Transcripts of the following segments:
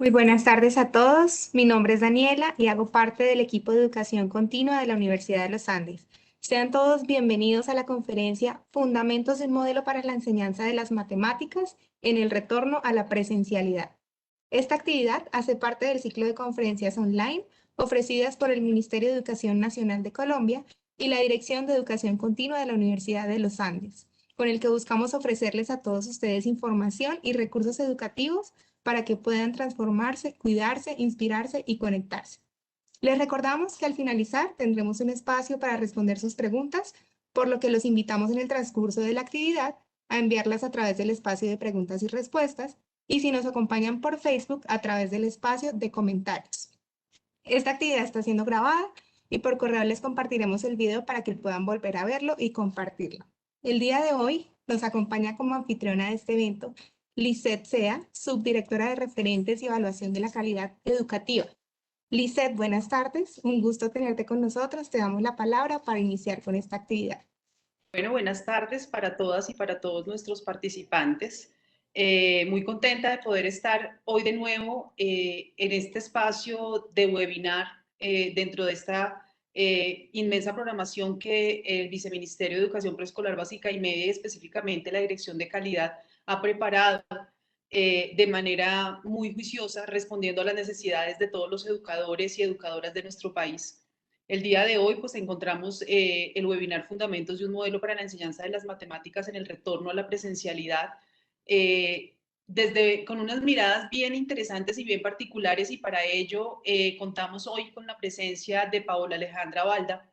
Muy buenas tardes a todos. Mi nombre es Daniela y hago parte del equipo de educación continua de la Universidad de los Andes. Sean todos bienvenidos a la conferencia Fundamentos de un modelo para la enseñanza de las matemáticas en el retorno a la presencialidad. Esta actividad hace parte del ciclo de conferencias online ofrecidas por el Ministerio de Educación Nacional de Colombia y la Dirección de Educación Continua de la Universidad de los Andes, con el que buscamos ofrecerles a todos ustedes información y recursos educativos para que puedan transformarse, cuidarse, inspirarse y conectarse. Les recordamos que al finalizar tendremos un espacio para responder sus preguntas, por lo que los invitamos en el transcurso de la actividad a enviarlas a través del espacio de preguntas y respuestas y si nos acompañan por Facebook a través del espacio de comentarios. Esta actividad está siendo grabada y por correo les compartiremos el video para que puedan volver a verlo y compartirlo. El día de hoy nos acompaña como anfitriona de este evento Lisette Sea, subdirectora de Referentes y Evaluación de la Calidad Educativa. Lisette, buenas tardes. Un gusto tenerte con nosotros. Te damos la palabra para iniciar con esta actividad. Bueno, buenas tardes para todas y para todos nuestros participantes. Muy contenta de poder estar hoy de nuevo en este espacio de webinar dentro de esta inmensa programación que el Viceministerio de Educación Preescolar Básica y Media, y específicamente la Dirección de Calidad, ha preparado de manera muy juiciosa, respondiendo a las necesidades de todos los educadores y educadoras de nuestro país. El día de hoy, pues encontramos el webinar Fundamentos de un modelo para la enseñanza de las matemáticas en el retorno a la presencialidad, con unas miradas bien interesantes y bien particulares, y para ello contamos hoy con la presencia de Paola Alejandra Balda,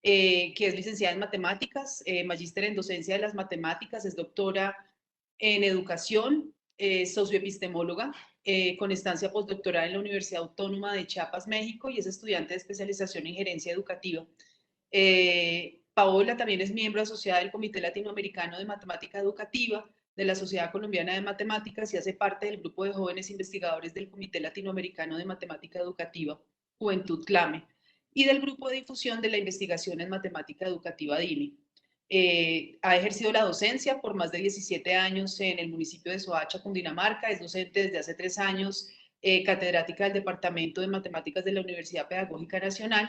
que es licenciada en matemáticas, magíster en docencia de las matemáticas, es doctora en educación, socioepistemóloga, con estancia postdoctoral en la Universidad Autónoma de Chiapas, México, y es estudiante de especialización en gerencia educativa. Paola también es miembro asociada del Comité Latinoamericano de Matemática Educativa, de la Sociedad Colombiana de Matemáticas, y hace parte del grupo de jóvenes investigadores del Comité Latinoamericano de Matemática Educativa, Juventud CLAME, y del grupo de difusión de la investigación en matemática educativa DIMI. Ha ejercido la docencia por más de 17 años en el municipio de Soacha, Cundinamarca. Es docente desde hace 3 años, catedrática del Departamento de Matemáticas de la Universidad Pedagógica Nacional,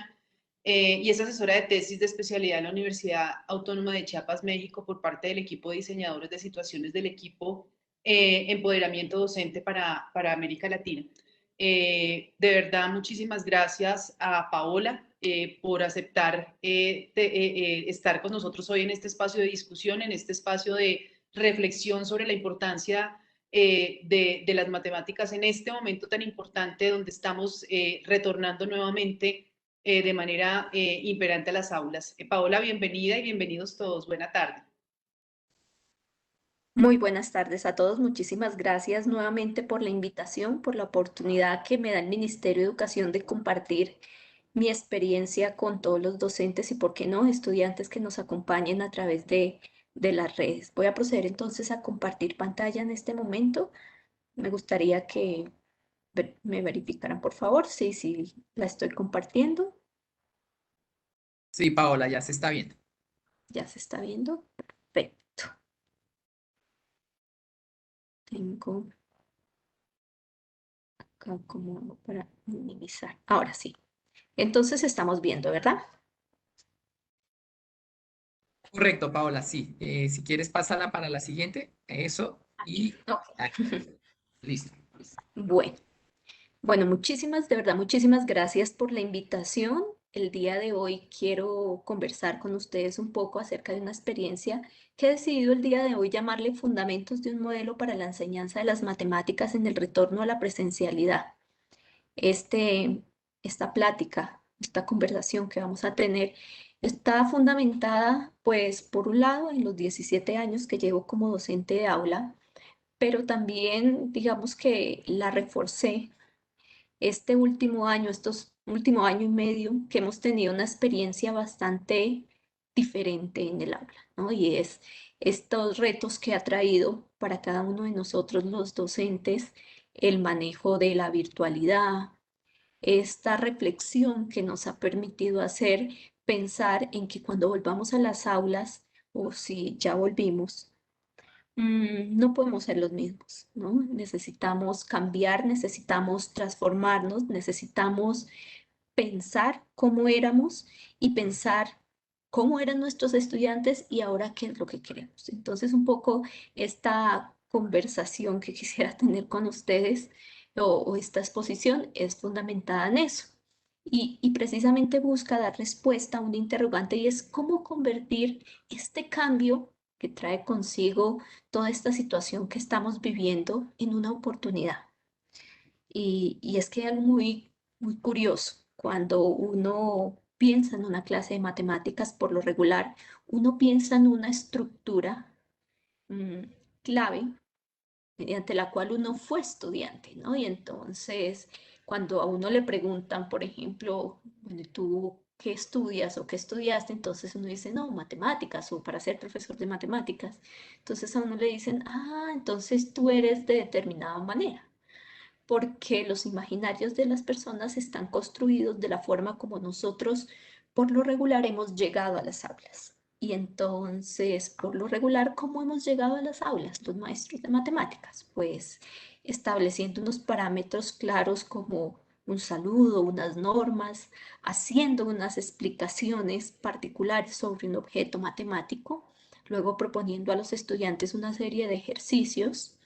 y es asesora de tesis de especialidad en la Universidad Autónoma de Chiapas, México, por parte del equipo de diseñadores de situaciones del equipo Empoderamiento Docente para América Latina. De verdad, muchísimas gracias a Paola por aceptar estar con nosotros hoy en este espacio de discusión, en este espacio de reflexión sobre la importancia de las matemáticas en este momento tan importante donde estamos retornando nuevamente de manera imperante a las aulas. Paola, bienvenida y bienvenidos todos. Buena tarde. Muy buenas tardes a todos. Muchísimas gracias nuevamente por la invitación, por la oportunidad que me da el Ministerio de Educación de compartir mi experiencia con todos los docentes y, por qué no, estudiantes que nos acompañen a través de las redes. Voy a proceder entonces a compartir pantalla en este momento. Me gustaría que me verificaran, por favor. Sí, sí, la estoy compartiendo. Sí, Paola, ya se está viendo. Ya se está viendo. Perfecto. Tengo acá como algo para minimizar. Ahora sí. Entonces estamos viendo, ¿verdad? Correcto, Paola, sí. Si quieres, pásala para la siguiente. Eso. Y Ok. aquí. Listo. Bueno, bueno, de verdad, muchísimas gracias por la invitación. El día de hoy quiero conversar con ustedes un poco acerca de una experiencia que he decidido el día de hoy llamarle Fundamentos de un modelo para la enseñanza de las matemáticas en el retorno a la presencialidad. Este, esta plática, esta conversación que vamos a tener está fundamentada, pues, por un lado, en los 17 años que llevo como docente de aula, pero también, digamos que la reforcé este último año, estos último año y medio, que hemos tenido una experiencia bastante diferente en el aula, ¿no? Y es estos retos que ha traído para cada uno de nosotros los docentes el manejo de la virtualidad, esta reflexión que nos ha permitido hacer pensar en que cuando volvamos a las aulas, o si ya volvimos, No podemos ser los mismos, ¿no? Necesitamos cambiar, necesitamos transformarnos, necesitamos pensar cómo éramos y pensar cómo eran nuestros estudiantes y ahora qué es lo que queremos. Entonces, un poco esta conversación que quisiera tener con ustedes o esta exposición es fundamentada en eso. Y precisamente busca dar respuesta a un interrogante y es cómo convertir este cambio que trae consigo toda esta situación que estamos viviendo en una oportunidad. Y es que es algo muy curioso. Cuando uno piensa en una clase de matemáticas, por lo regular, uno piensa en una estructura mm, clave mediante la cual uno fue estudiante, ¿no? Y entonces, cuando a uno le preguntan, por ejemplo, bueno, ¿tú qué estudias o qué estudiaste? Entonces uno dice, no, matemáticas o para ser profesor de matemáticas. Entonces a uno le dicen, ah, entonces tú eres de determinada manera porque los imaginarios de las personas están construidos de la forma como nosotros por lo regular hemos llegado a las aulas. Y entonces, por lo regular, ¿cómo hemos llegado a las aulas los maestros de matemáticas? Pues estableciendo unos parámetros claros como un saludo, unas normas, haciendo unas explicaciones particulares sobre un objeto matemático, luego proponiendo a los estudiantes una serie de ejercicios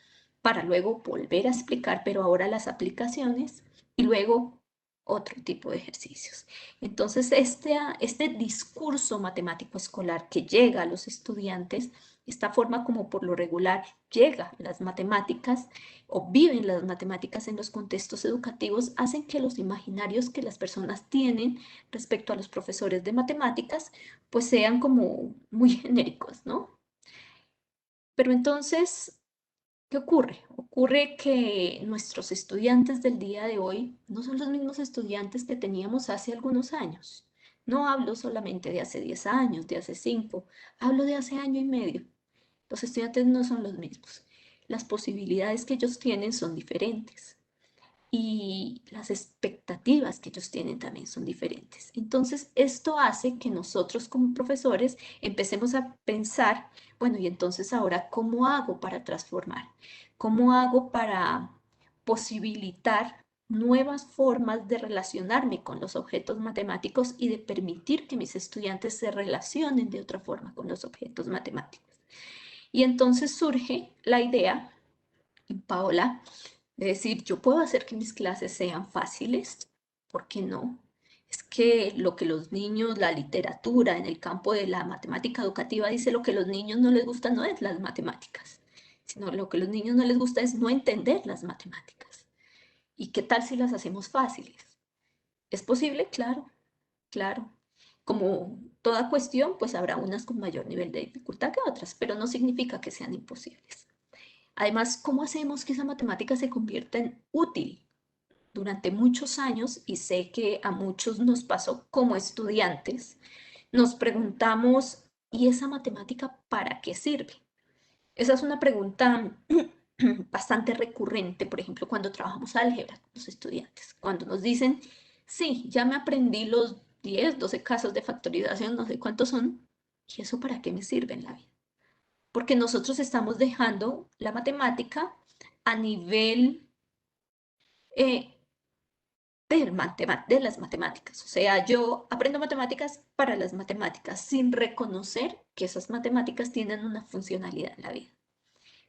para luego volver a explicar, pero ahora las aplicaciones y luego otro tipo de ejercicios. Entonces, este discurso matemático escolar que llega a los estudiantes, esta forma como por lo regular llega las matemáticas o viven las matemáticas en los contextos educativos, hacen que los imaginarios que las personas tienen respecto a los profesores de matemáticas, pues sean como muy genéricos, ¿no? Pero entonces, ¿qué ocurre? Ocurre que nuestros estudiantes del día de hoy no son los mismos estudiantes que teníamos hace algunos años. No hablo solamente de hace 10 años, de hace 5, hablo de hace año y medio. Los estudiantes no son los mismos. Las posibilidades que ellos tienen son diferentes y las expectativas que ellos tienen también son diferentes. Entonces, esto hace que nosotros como profesores empecemos a pensar, bueno, y entonces ahora, ¿cómo hago para transformar? ¿Cómo hago para posibilitar nuevas formas de relacionarme con los objetos matemáticos y de permitir que mis estudiantes se relacionen de otra forma con los objetos matemáticos? Y entonces surge la idea, Paola, es decir, yo puedo hacer que mis clases sean fáciles, ¿por qué no? Es que lo que los niños, la literatura en el campo de la matemática educativa dice lo que a los niños no les gusta no es las matemáticas, sino lo que a los niños no les gusta es no entender las matemáticas. ¿Y qué tal si las hacemos fáciles? ¿Es posible? Claro, claro. Como toda cuestión, pues habrá unas con mayor nivel de dificultad que otras, pero no significa que sean imposibles. Además, ¿cómo hacemos que esa matemática se convierta en útil? Durante muchos años, y sé que a muchos nos pasó como estudiantes, nos preguntamos, ¿y esa matemática para qué sirve? Esa es una pregunta bastante recurrente, por ejemplo, cuando trabajamos álgebra con los estudiantes, cuando nos dicen, sí, ya me aprendí los 10, 12 casos de factorización, no sé cuántos son, ¿y eso para qué me sirve en la vida? Porque nosotros estamos dejando la matemática a nivel eh, de las matemáticas. O sea, yo aprendo matemáticas para las matemáticas sin reconocer que esas matemáticas tienen una funcionalidad en la vida.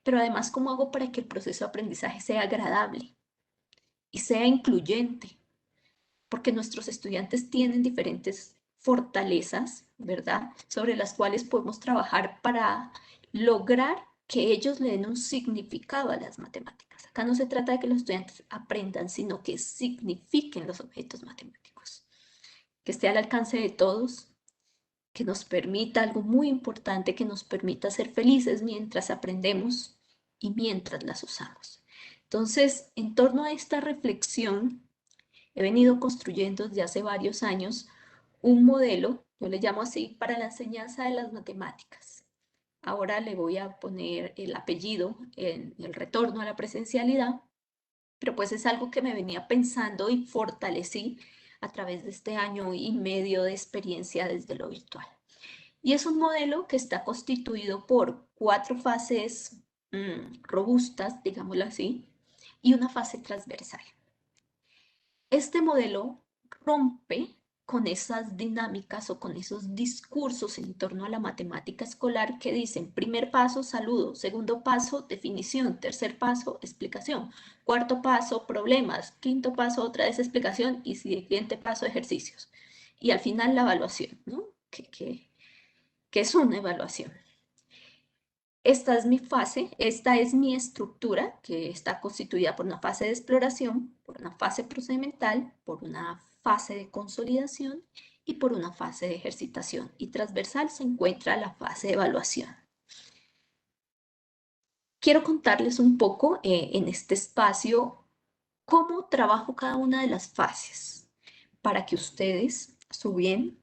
Pero además, ¿cómo hago para que el proceso de aprendizaje sea agradable y sea incluyente? Porque nuestros estudiantes tienen diferentes fortalezas, ¿verdad? Sobre las cuales podemos trabajar para lograr que ellos le den un significado a las matemáticas. Acá no se trata de que los estudiantes aprendan, sino que signifiquen los objetos matemáticos, que esté al alcance de todos, que nos permita algo muy importante, que nos permita ser felices mientras aprendemos y mientras las usamos. Entonces, en torno a esta reflexión, he venido construyendo desde hace varios años un modelo, yo le llamo así, para la enseñanza de las matemáticas. Ahora le voy a poner el apellido en el retorno a la presencialidad, pero pues es algo que me venía pensando y fortalecí a través de este año y medio de experiencia desde lo virtual. Y es un modelo que está constituido por 4 fases robustas, digámoslo así, y una fase transversal. Este modelo rompe con esas dinámicas o con esos discursos en torno a la matemática escolar que dicen: primer paso, saludo; segundo paso, definición; tercer paso, explicación; cuarto paso, problemas; quinto paso, otra vez explicación; y siguiente paso, ejercicios. Y al final la evaluación, ¿no? Que es una evaluación. Esta es mi fase, esta es mi estructura, que está constituida por una fase de exploración, por una fase procedimental, por una fase de consolidación y por una fase de ejercitación. Y transversal se encuentra la fase de evaluación. Quiero contarles un poco en este espacio cómo trabajo cada una de las fases para que ustedes, a su bien,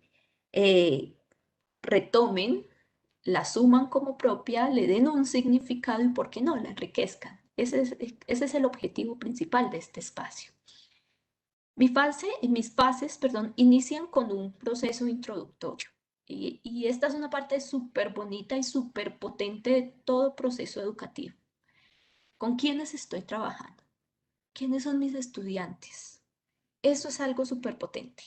retomen, la suman como propia, le den un significado y, ¿por qué no?, la enriquezcan. Ese es el objetivo principal de este espacio. Mis fases, inician con un proceso introductorio. Y esta es una parte súper bonita y súper potente de todo proceso educativo. ¿Con quiénes estoy trabajando? ¿Quiénes son mis estudiantes? Eso es algo súper potente.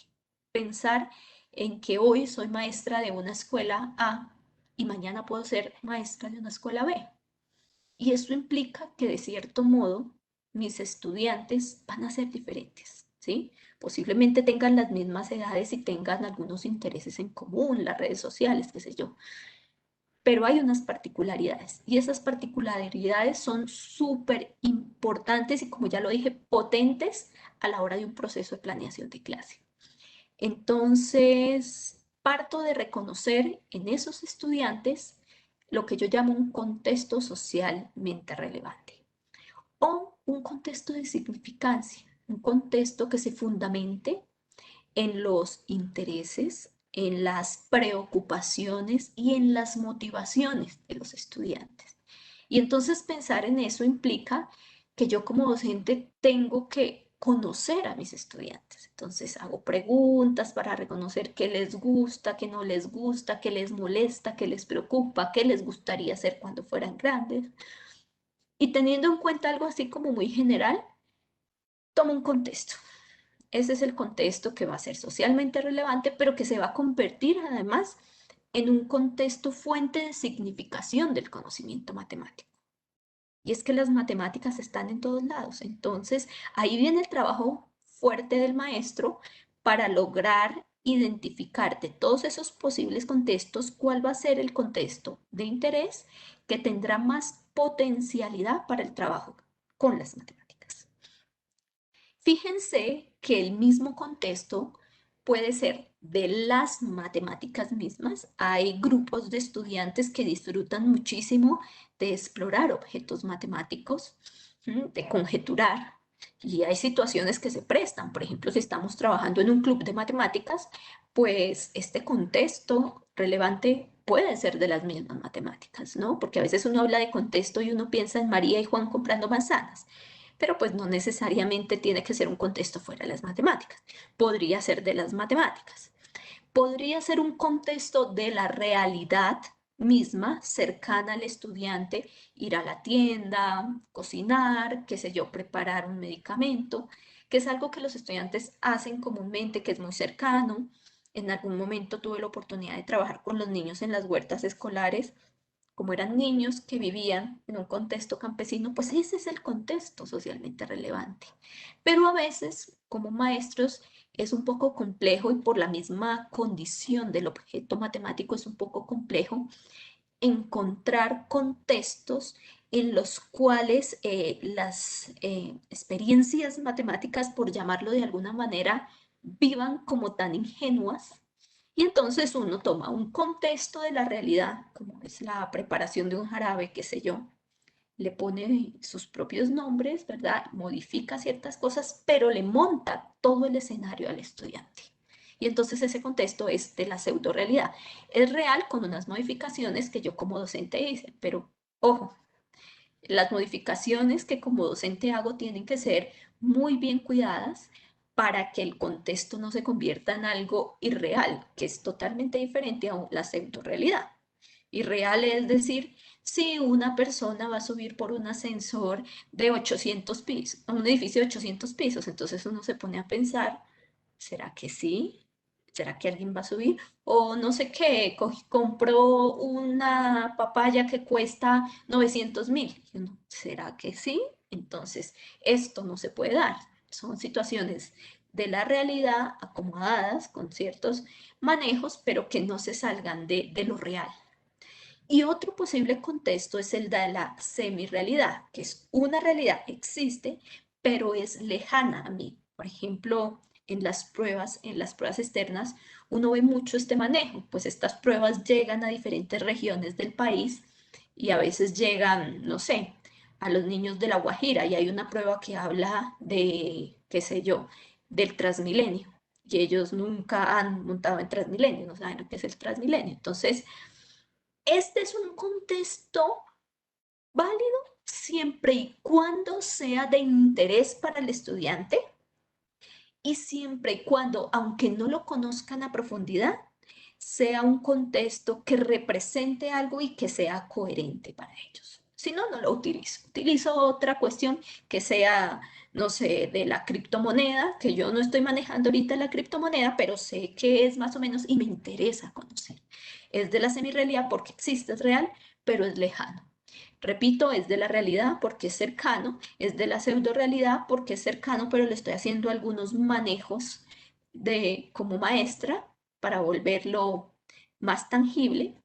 Pensar en que hoy soy maestra de una escuela A y mañana puedo ser maestra de una escuela B. Y eso implica que, de cierto modo, mis estudiantes van a ser diferentes, ¿sí? Posiblemente tengan las mismas edades y tengan algunos intereses en común, las redes sociales, qué sé yo. Pero hay unas particularidades y esas particularidades son súper importantes y, como ya lo dije, potentes a la hora de un proceso de planeación de clase. Entonces, parto de reconocer en esos estudiantes lo que yo llamo un contexto socialmente relevante o un contexto de significancia, un contexto que se fundamente en los intereses, en las preocupaciones y en las motivaciones de los estudiantes. Y entonces pensar en eso implica que yo como docente tengo que conocer a mis estudiantes. Entonces hago preguntas para reconocer qué les gusta, qué no les gusta, qué les molesta, qué les preocupa, qué les gustaría hacer cuando fueran grandes. Y teniendo en cuenta algo así como muy general, tomo un contexto. Ese es el contexto que va a ser socialmente relevante, pero que se va a convertir además en un contexto fuente de significación del conocimiento matemático. Y es que las matemáticas están en todos lados. Entonces, ahí viene el trabajo fuerte del maestro para lograr identificar de todos esos posibles contextos cuál va a ser el contexto de interés que tendrá más potencialidad para el trabajo con las matemáticas. Fíjense que el mismo contexto puede ser de las matemáticas mismas. Hay grupos de estudiantes que disfrutan muchísimo de explorar objetos matemáticos, de conjeturar. Y hay situaciones que se prestan. Por ejemplo, si estamos trabajando en un club de matemáticas, pues este contexto relevante puede ser de las mismas matemáticas, ¿no? Porque a veces uno habla de contexto y uno piensa en María y Juan comprando manzanas, pero pues no necesariamente tiene que ser un contexto fuera de las matemáticas. Podría ser de las matemáticas. Podría ser un contexto de la realidad misma, cercana al estudiante, ir a la tienda, cocinar, qué sé yo, preparar un medicamento, que es algo que los estudiantes hacen comúnmente, que es muy cercano. En algún momento tuve la oportunidad de trabajar con los niños en las huertas escolares. Como eran niños que vivían en un contexto campesino, pues ese es el contexto socialmente relevante. Pero a veces, como maestros, es un poco complejo, y por la misma condición del objeto matemático es un poco complejo encontrar contextos en los cuales las experiencias matemáticas, por llamarlo de alguna manera, vivan como tan ingenuas. Y entonces uno toma un contexto de la realidad, como es la preparación de un jarabe, qué sé yo, le pone sus propios nombres, ¿verdad? Modifica ciertas cosas, pero le monta todo el escenario al estudiante. Y entonces ese contexto es de la pseudo realidad. Es real con unas modificaciones que yo como docente hice, pero ojo, las modificaciones que como docente hago tienen que ser muy bien cuidadas para que el contexto no se convierta en algo irreal, que es totalmente diferente a la pseudo realidad. Irreal es decir, si una persona va a subir por un ascensor de 800 pisos, a un edificio de 800 pisos, entonces uno se pone a pensar, ¿será que sí? ¿Será que alguien va a subir? O no sé qué, compró una papaya que cuesta 900.000. ¿Será que sí? Entonces, esto no se puede dar. Son situaciones de la realidad acomodadas con ciertos manejos, pero que no se salgan de lo real. Y otro posible contexto es el de la semirrealidad, que es una realidad, existe, pero es lejana a mí. Por ejemplo, en las pruebas externas, uno ve mucho este manejo, pues estas pruebas llegan a diferentes regiones del país y a veces llegan, no sé, a los niños de La Guajira y hay una prueba que habla de, qué sé yo, del Transmilenio y ellos nunca han montado en Transmilenio, no saben lo que es el Transmilenio. Entonces, este es un contexto válido siempre y cuando sea de interés para el estudiante y siempre y cuando, aunque no lo conozcan a profundidad, sea un contexto que represente algo y que sea coherente para ellos. Si no, no lo utilizo. Utilizo otra cuestión que sea, no sé, de la criptomoneda, que yo no estoy manejando ahorita la criptomoneda, pero sé que es más o menos y me interesa conocer. Es de la semirrealidad porque existe, es real, pero es lejano. Repito, es de la realidad porque es cercano, es de la pseudo realidad porque es cercano, pero le estoy haciendo algunos manejos de como maestra para volverlo más tangible,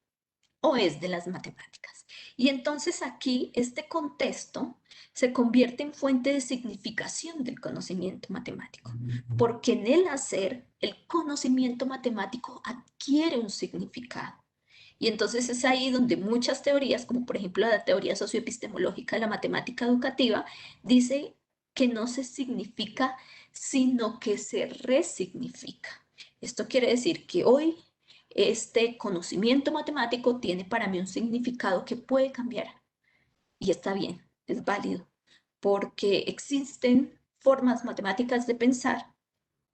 o es de las matemáticas. Y entonces aquí este contexto se convierte en fuente de significación del conocimiento matemático, porque en el hacer el conocimiento matemático adquiere un significado. Y entonces es ahí donde muchas teorías, como por ejemplo la teoría socioepistemológica de la matemática educativa, dice que no se significa, sino que se resignifica. Esto quiere decir que hoy este conocimiento matemático tiene para mí un significado que puede cambiar y está bien, es válido, porque existen formas matemáticas de pensar,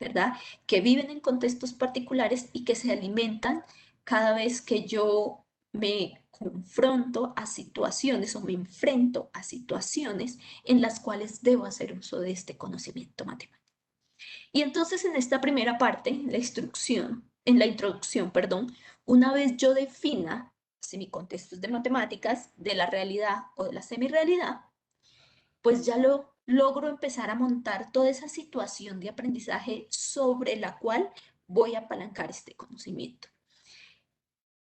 ¿verdad? Que viven en contextos particulares y que se alimentan cada vez que yo me confronto a situaciones o me enfrento a situaciones en las cuales debo hacer uso de este conocimiento matemático. Y entonces en esta primera parte, en la introducción, perdón, una vez yo defina si mi contexto es de matemáticas, de la realidad o de la semirrealidad, pues ya lo logro empezar a montar toda esa situación de aprendizaje sobre la cual voy a apalancar este conocimiento.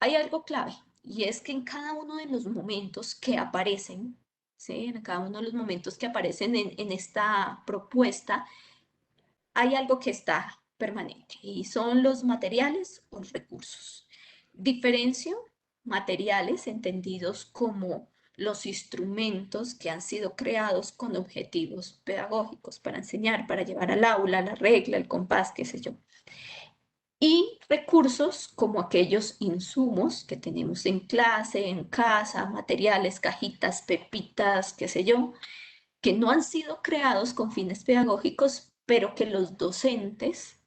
Hay algo clave y es que en cada uno de los momentos que aparecen, ¿sí? En cada uno de los momentos que aparecen en esta propuesta, hay algo que está permanente y son los materiales o los recursos. Diferencio materiales entendidos como los instrumentos que han sido creados con objetivos pedagógicos para enseñar, para llevar al aula, la regla, el compás, qué sé yo. Y recursos como aquellos insumos que tenemos en clase, en casa, materiales, cajitas, pepitas, qué sé yo, que no han sido creados con fines pedagógicos, pero que los docentes,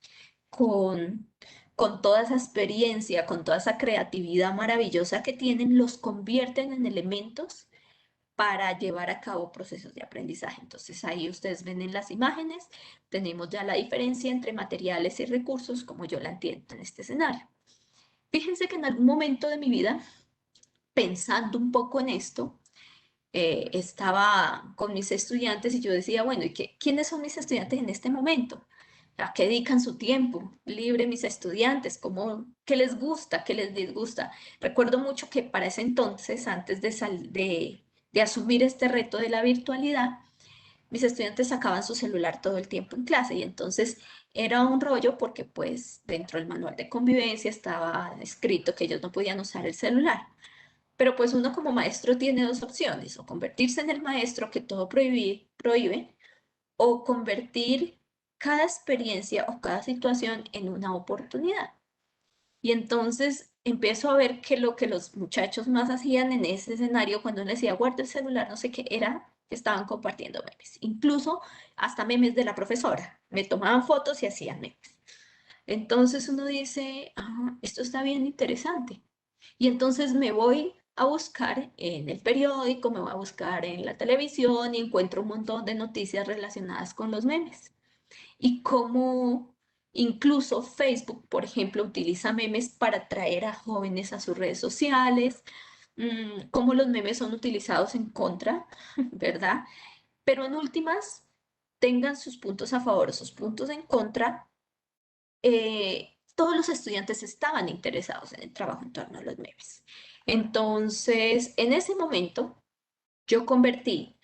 con, con toda esa experiencia, con toda esa creatividad maravillosa que tienen, los convierten en elementos para llevar a cabo procesos de aprendizaje. Entonces ahí ustedes ven en las imágenes, tenemos ya la diferencia entre materiales y recursos, como yo la entiendo en este escenario. Fíjense que en algún momento de mi vida, pensando un poco en esto, estaba con mis estudiantes y yo decía, bueno, ¿y quiénes son mis estudiantes en este momento? ¿A qué dedican su tiempo libre mis estudiantes? ¿Qué les gusta? ¿Qué les disgusta? Recuerdo mucho que para ese entonces, antes de asumir este reto de la virtualidad, mis estudiantes sacaban su celular todo el tiempo en clase y entonces era un rollo porque pues dentro del manual de convivencia estaba escrito que ellos no podían usar el celular. Pero pues uno como maestro tiene dos opciones, o convertirse en el maestro que todo prohíbe, o convertir cada experiencia o cada situación en una oportunidad. Y entonces empiezo a ver que lo que los muchachos más hacían en ese escenario, cuando les decía guarda el celular, no sé qué, era que estaban compartiendo memes, incluso hasta memes de la profesora. Me tomaban fotos y hacían memes. Entonces uno dice, ah, esto está bien interesante. Y entonces me voy a buscar en el periódico, me voy a buscar en la televisión y encuentro un montón de noticias relacionadas con los memes. Y cómo incluso Facebook, por ejemplo, utiliza memes para atraer a jóvenes a sus redes sociales, cómo los memes son utilizados en contra, ¿verdad? Pero en últimas, tengan sus puntos a favor o sus puntos en contra, todos los estudiantes estaban interesados en el trabajo en torno a los memes. Entonces, en ese momento, yo convertí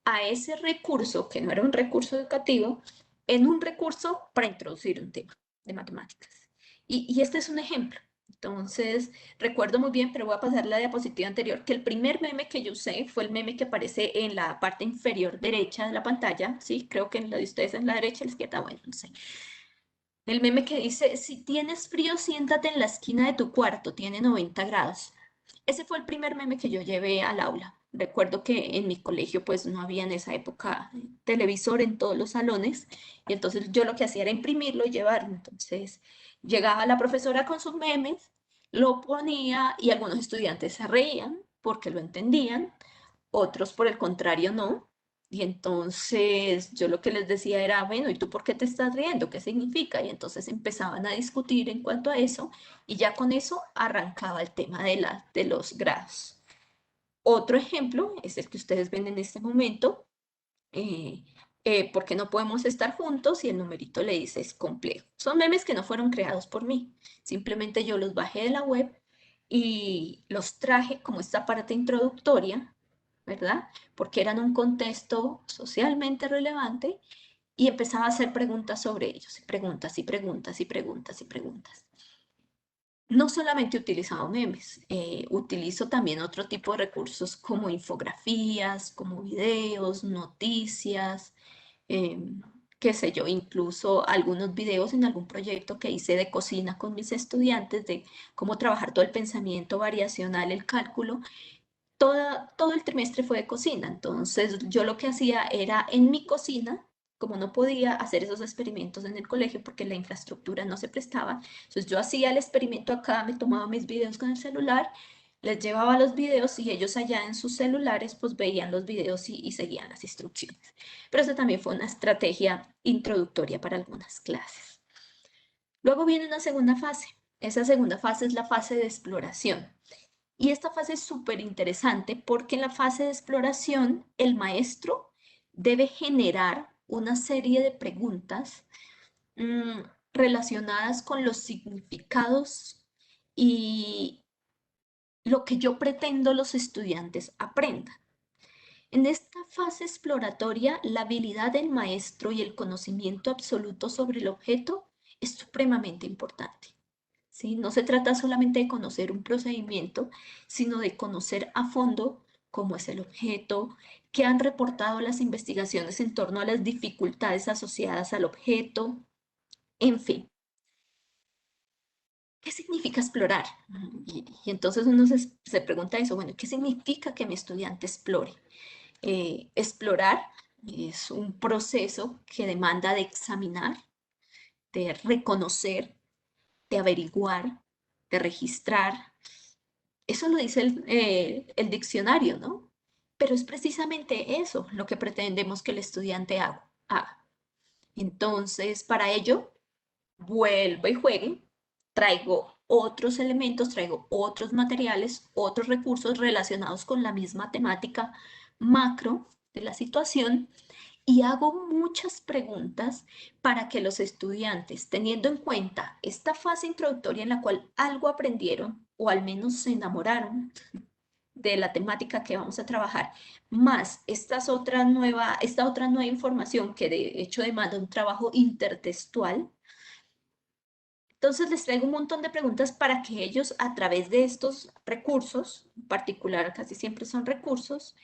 a ese recurso, que no era un recurso educativo, en un recurso para introducir un tema de matemáticas. Y este es un ejemplo. Entonces, recuerdo muy bien, pero voy a pasar la diapositiva anterior, que el primer meme que yo usé fue el meme que aparece en la parte inferior derecha de la pantalla, ¿sí? Creo que en la de ustedes en la derecha, en la izquierda, bueno, no sé. El meme que dice, si tienes frío, siéntate en la esquina de tu cuarto, tiene 90 grados. Ese fue el primer meme que yo llevé al aula. Recuerdo que en mi colegio pues no había en esa época televisor en todos los salones y entonces yo lo que hacía era imprimirlo y llevarlo. Entonces llegaba la profesora con sus memes, lo ponía y algunos estudiantes se reían porque lo entendían, otros por el contrario no. Y entonces yo lo que les decía era, bueno, ¿y tú por qué te estás riendo? ¿Qué significa? Y entonces empezaban a discutir en cuanto a eso y ya con eso arrancaba el tema de los grados. Otro ejemplo es el que ustedes ven en este momento, eh, ¿por qué no podemos estar juntos? Y el numerito le dice es complejo. Son memes que no fueron creados por mí, simplemente yo los bajé de la web y los traje como esta parte introductoria, ¿verdad? Porque eran un contexto socialmente relevante y empezaba a hacer preguntas sobre ellos, y preguntas y preguntas y preguntas y preguntas. No solamente utilizaba memes, utilizo también otro tipo de recursos como infografías, como videos, noticias, qué sé yo, incluso algunos videos en algún proyecto que hice de cocina con mis estudiantes, de cómo trabajar todo el pensamiento variacional, el cálculo. Todo el trimestre fue de cocina, entonces yo lo que hacía era en mi cocina, como no podía hacer esos experimentos en el colegio porque la infraestructura no se prestaba, entonces yo hacía el experimento acá, me tomaba mis videos con el celular, les llevaba los videos y ellos allá en sus celulares pues veían los videos y seguían las instrucciones. Pero eso también fue una estrategia introductoria para algunas clases. Luego viene una segunda fase. Esa segunda fase es la fase de exploración. Y esta fase es súper interesante porque en la fase de exploración el maestro debe generar una serie de preguntas mm, relacionadas con los significados y lo que yo pretendo los estudiantes aprendan. En esta fase exploratoria, la habilidad del maestro y el conocimiento absoluto sobre el objeto es supremamente importante. ¿Sí? No se trata solamente de conocer un procedimiento, sino de conocer a fondo cómo es el objeto, qué han reportado las investigaciones en torno a las dificultades asociadas al objeto, en fin. ¿Qué significa explorar? Y entonces uno se pregunta eso, bueno, ¿qué significa que mi estudiante explore? Explorar es un proceso que demanda de examinar, de reconocer, de averiguar, de registrar. Eso lo dice el diccionario, ¿no? Pero es precisamente eso lo que pretendemos que el estudiante haga. Entonces, para ello, vuelvo y juegue, traigo otros elementos, traigo otros materiales, otros recursos relacionados con la misma temática macro de la situación y hago muchas preguntas para que los estudiantes, teniendo en cuenta esta fase introductoria en la cual algo aprendieron o al menos se enamoraron de la temática que vamos a trabajar, más esta otra nueva información que de hecho demanda un trabajo intertextual. Entonces les traigo un montón de preguntas para que ellos a través de estos recursos, en particular casi siempre son recursos,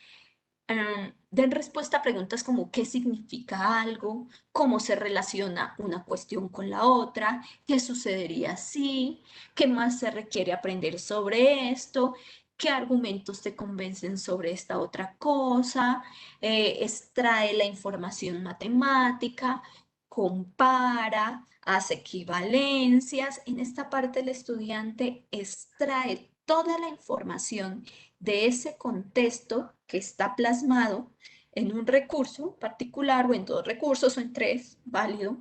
den respuesta a preguntas como qué significa algo, cómo se relaciona una cuestión con la otra, qué sucedería si, qué más se requiere aprender sobre esto, qué argumentos te convencen sobre esta otra cosa, extrae la información matemática, compara, hace equivalencias. En esta parte el estudiante extrae toda la información de ese contexto que está plasmado en un recurso particular o en 2 recursos o en 3, válido,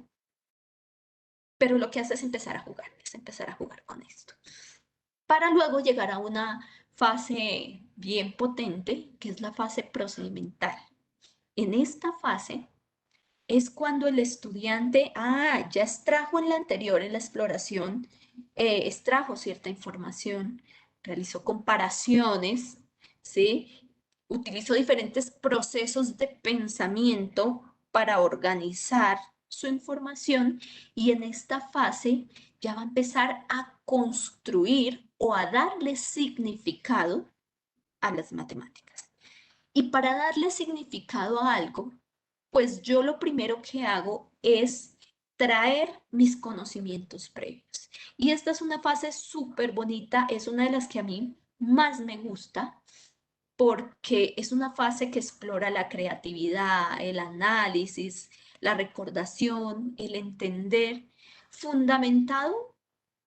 pero lo que hace es empezar a jugar con esto, para luego llegar a una fase bien potente, que es la fase procedimental. En esta fase es cuando el estudiante, ya extrajo en la anterior, en la exploración, extrajo cierta información, realizó comparaciones, ¿sí? Utilizó diferentes procesos de pensamiento para organizar su información y en esta fase ya va a empezar a construir o a darle significado a las matemáticas. Y para darle significado a algo, pues yo lo primero que hago es traer mis conocimientos previos. Y esta es una fase súper bonita, es una de las que a mí más me gusta, porque es una fase que explora la creatividad, el análisis, la recordación, el entender, fundamentado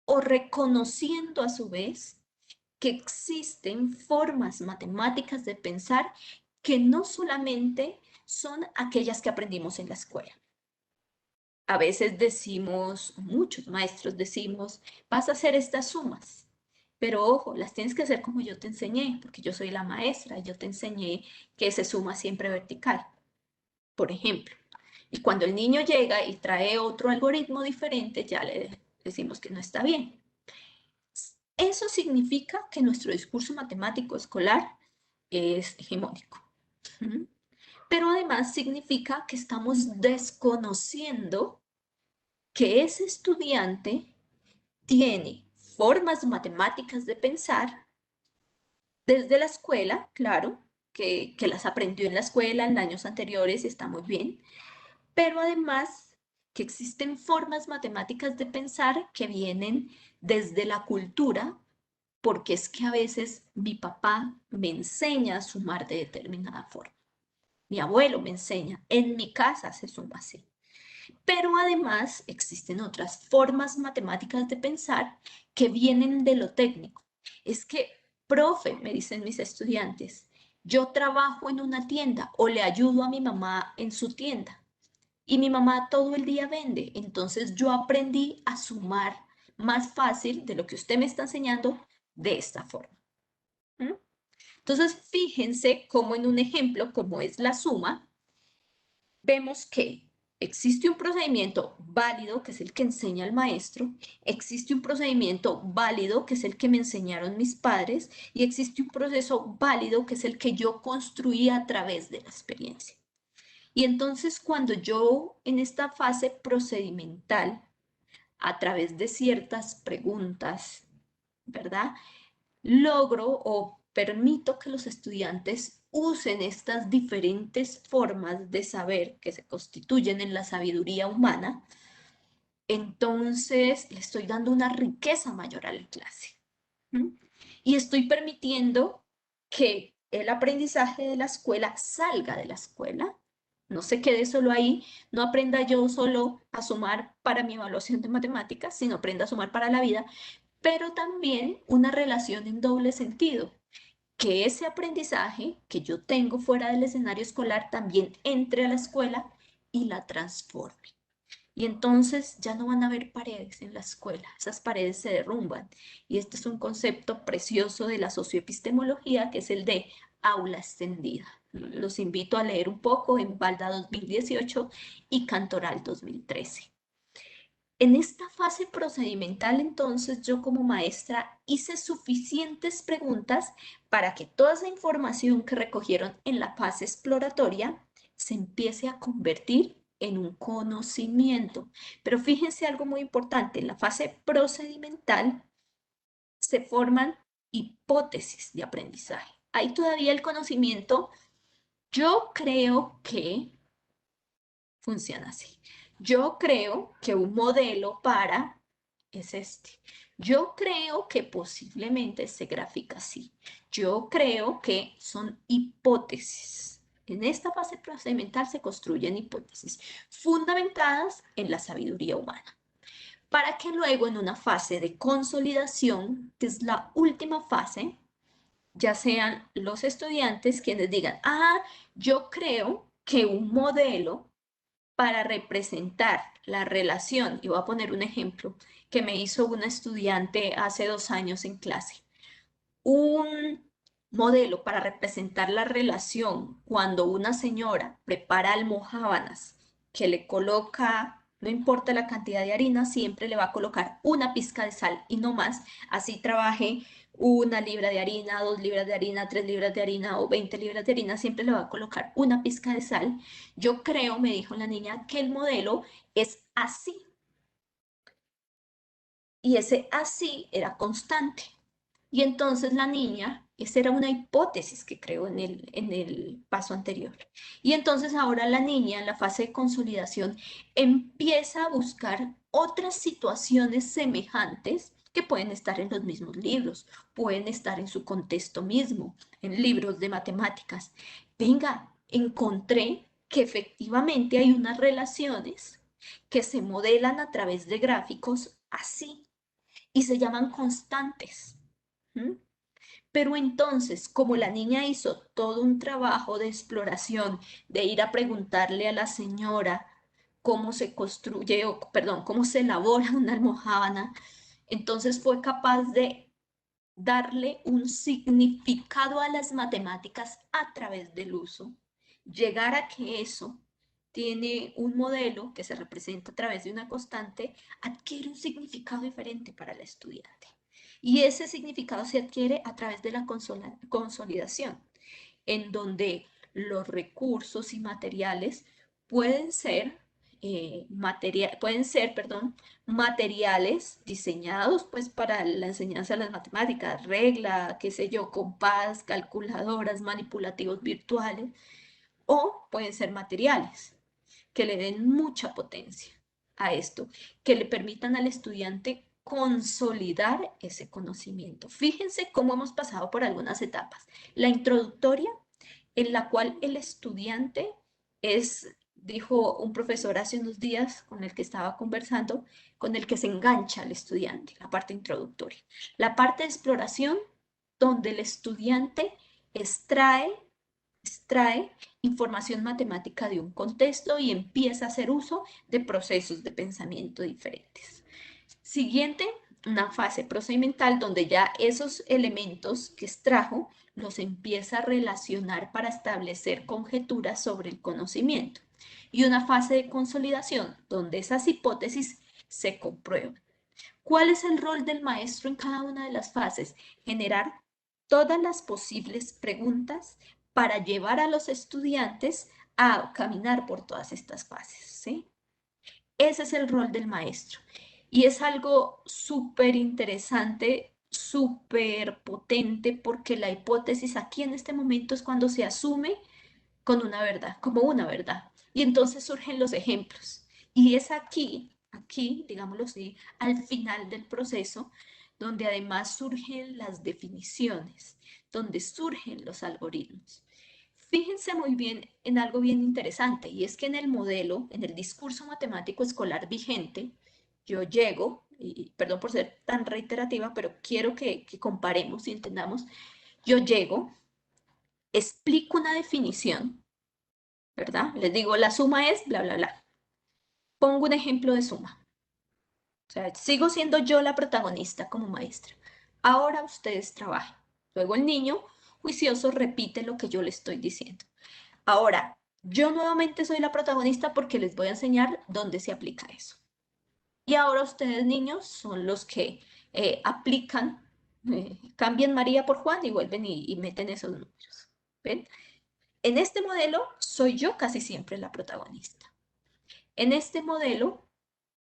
o reconociendo a su vez que existen formas matemáticas de pensar que no solamente son aquellas que aprendimos en la escuela. A veces decimos, muchos maestros decimos, vas a hacer estas sumas, pero ojo, las tienes que hacer como yo te enseñé, porque yo soy la maestra, yo te enseñé que se suma siempre vertical, por ejemplo. Y cuando el niño llega y trae otro algoritmo diferente, ya le decimos que no está bien. Eso significa que nuestro discurso matemático escolar es hegemónico. Pero además significa que estamos desconociendo que ese estudiante tiene formas matemáticas de pensar desde la escuela, claro, que las aprendió en la escuela en años anteriores y está muy bien, pero además que existen formas matemáticas de pensar que vienen desde la cultura, porque es que a veces mi papá me enseña a sumar de determinada forma. Mi abuelo me enseña, en mi casa se suma así. Pero además existen otras formas matemáticas de pensar que vienen de lo técnico. Es que, profe, me dicen mis estudiantes, yo trabajo en una tienda o le ayudo a mi mamá en su tienda y mi mamá todo el día vende. Entonces yo aprendí a sumar más fácil de lo que usted me está enseñando de esta forma. ¿Mm? Entonces, fíjense cómo en un ejemplo, como es la suma, vemos que existe un procedimiento válido, que es el que enseña el maestro, existe un procedimiento válido, que es el que me enseñaron mis padres, y existe un proceso válido, que es el que yo construí a través de la experiencia. Y entonces, cuando yo en esta fase procedimental, a través de ciertas preguntas, ¿verdad? Logro o permito que los estudiantes usen estas diferentes formas de saber que se constituyen en la sabiduría humana, entonces le estoy dando una riqueza mayor a la clase. Y estoy permitiendo que el aprendizaje de la escuela salga de la escuela, no se quede solo ahí, no aprenda yo solo a sumar para mi evaluación de matemáticas, sino aprenda a sumar para la vida, pero también una relación en doble sentido, que ese aprendizaje que yo tengo fuera del escenario escolar también entre a la escuela y la transforme. Y entonces ya no van a haber paredes en la escuela, esas paredes se derrumban. Y este es un concepto precioso de la socioepistemología, que es el de aula extendida. Los invito a leer un poco en Balda 2018 y Cantoral 2013. En esta fase procedimental, entonces, yo como maestra hice suficientes preguntas para que toda esa información que recogieron en la fase exploratoria se empiece a convertir en un conocimiento. Pero fíjense algo muy importante, en la fase procedimental se forman hipótesis de aprendizaje. Ahí todavía el conocimiento, yo creo que funciona así. Yo creo que un modelo para es este. Yo creo que posiblemente se grafica así. Yo creo que son hipótesis. En esta fase procedimental se construyen hipótesis fundamentadas en la sabiduría humana. para que luego en una fase de consolidación, que es la última fase, ya sean los estudiantes quienes digan, yo creo que un modelo para representar la relación, y voy a poner un ejemplo que me hizo una estudiante hace 2 años en clase, un modelo para representar la relación cuando una señora prepara almojábanas que le coloca, no importa la cantidad de harina, siempre le va a colocar una pizca de sal y no más, así trabaje 1 libra de harina, 2 libras de harina, 3 libras de harina o 20 libras de harina, siempre le va a colocar una pizca de sal. Yo creo, me dijo la niña, que el modelo es así. Y ese así era constante. Y entonces la niña, esa era una hipótesis que creó en el paso anterior. Y entonces ahora la niña en la fase de consolidación empieza a buscar otras situaciones semejantes que pueden estar en los mismos libros, pueden estar en su contexto mismo, en libros de matemáticas. Venga, encontré que efectivamente hay unas relaciones que se modelan a través de gráficos así y se llaman constantes. ¿Mm? Pero entonces, como la niña hizo todo un trabajo de exploración, de ir a preguntarle a la señora cómo se construye, o perdón, cómo se elabora una almojábana, entonces fue capaz de darle un significado a las matemáticas a través del uso, llegar a que eso tiene un modelo que se representa a través de una constante, adquiere un significado diferente para el estudiante. Y ese significado se adquiere a través de la consolidación, en donde los recursos y materiales pueden ser, materiales diseñados pues para la enseñanza de las matemáticas, regla, qué sé yo, compás, calculadoras, manipulativos virtuales, o pueden ser materiales que le den mucha potencia a esto, que le permitan al estudiante consolidar ese conocimiento. Fíjense cómo hemos pasado por algunas etapas. La introductoria, en la cual el estudiante es, dijo un profesor hace unos días con el que estaba conversando, con el que se engancha el estudiante, la parte introductoria. La parte de exploración, donde el estudiante extrae información matemática de un contexto y empieza a hacer uso de procesos de pensamiento diferentes. Siguiente, una fase procedimental donde ya esos elementos que extrajo los empieza a relacionar para establecer conjeturas sobre el conocimiento. Y una fase de consolidación donde esas hipótesis se comprueban. ¿Cuál es el rol del maestro en cada una de las fases? Generar todas las posibles preguntas para llevar a los estudiantes a caminar por todas estas fases, ¿sí? Ese es el rol del maestro. Y es algo súper interesante, súper potente, porque la hipótesis aquí en este momento es cuando se asume con una verdad, como una verdad. Y entonces surgen los ejemplos. Y es aquí, digámoslo así, al final del proceso, donde además surgen las definiciones, donde surgen los algoritmos. Fíjense muy bien en algo bien interesante, y es que en el modelo, en el discurso matemático escolar vigente, yo llego, y perdón por ser tan reiterativa, pero quiero que comparemos y entendamos, yo llego, explico una definición, ¿verdad? Les digo, la suma es bla, bla, bla. Pongo un ejemplo de suma. O sea, sigo siendo yo la protagonista como maestra. Ahora ustedes trabajan. Luego el niño juicioso repite lo que yo le estoy diciendo. Ahora, yo nuevamente soy la protagonista porque les voy a enseñar dónde se aplica eso. Y ahora ustedes, niños, son los que aplican, cambian María por Juan y vuelven y meten esos números. ¿Ven? En este modelo soy yo casi siempre la protagonista. En este modelo,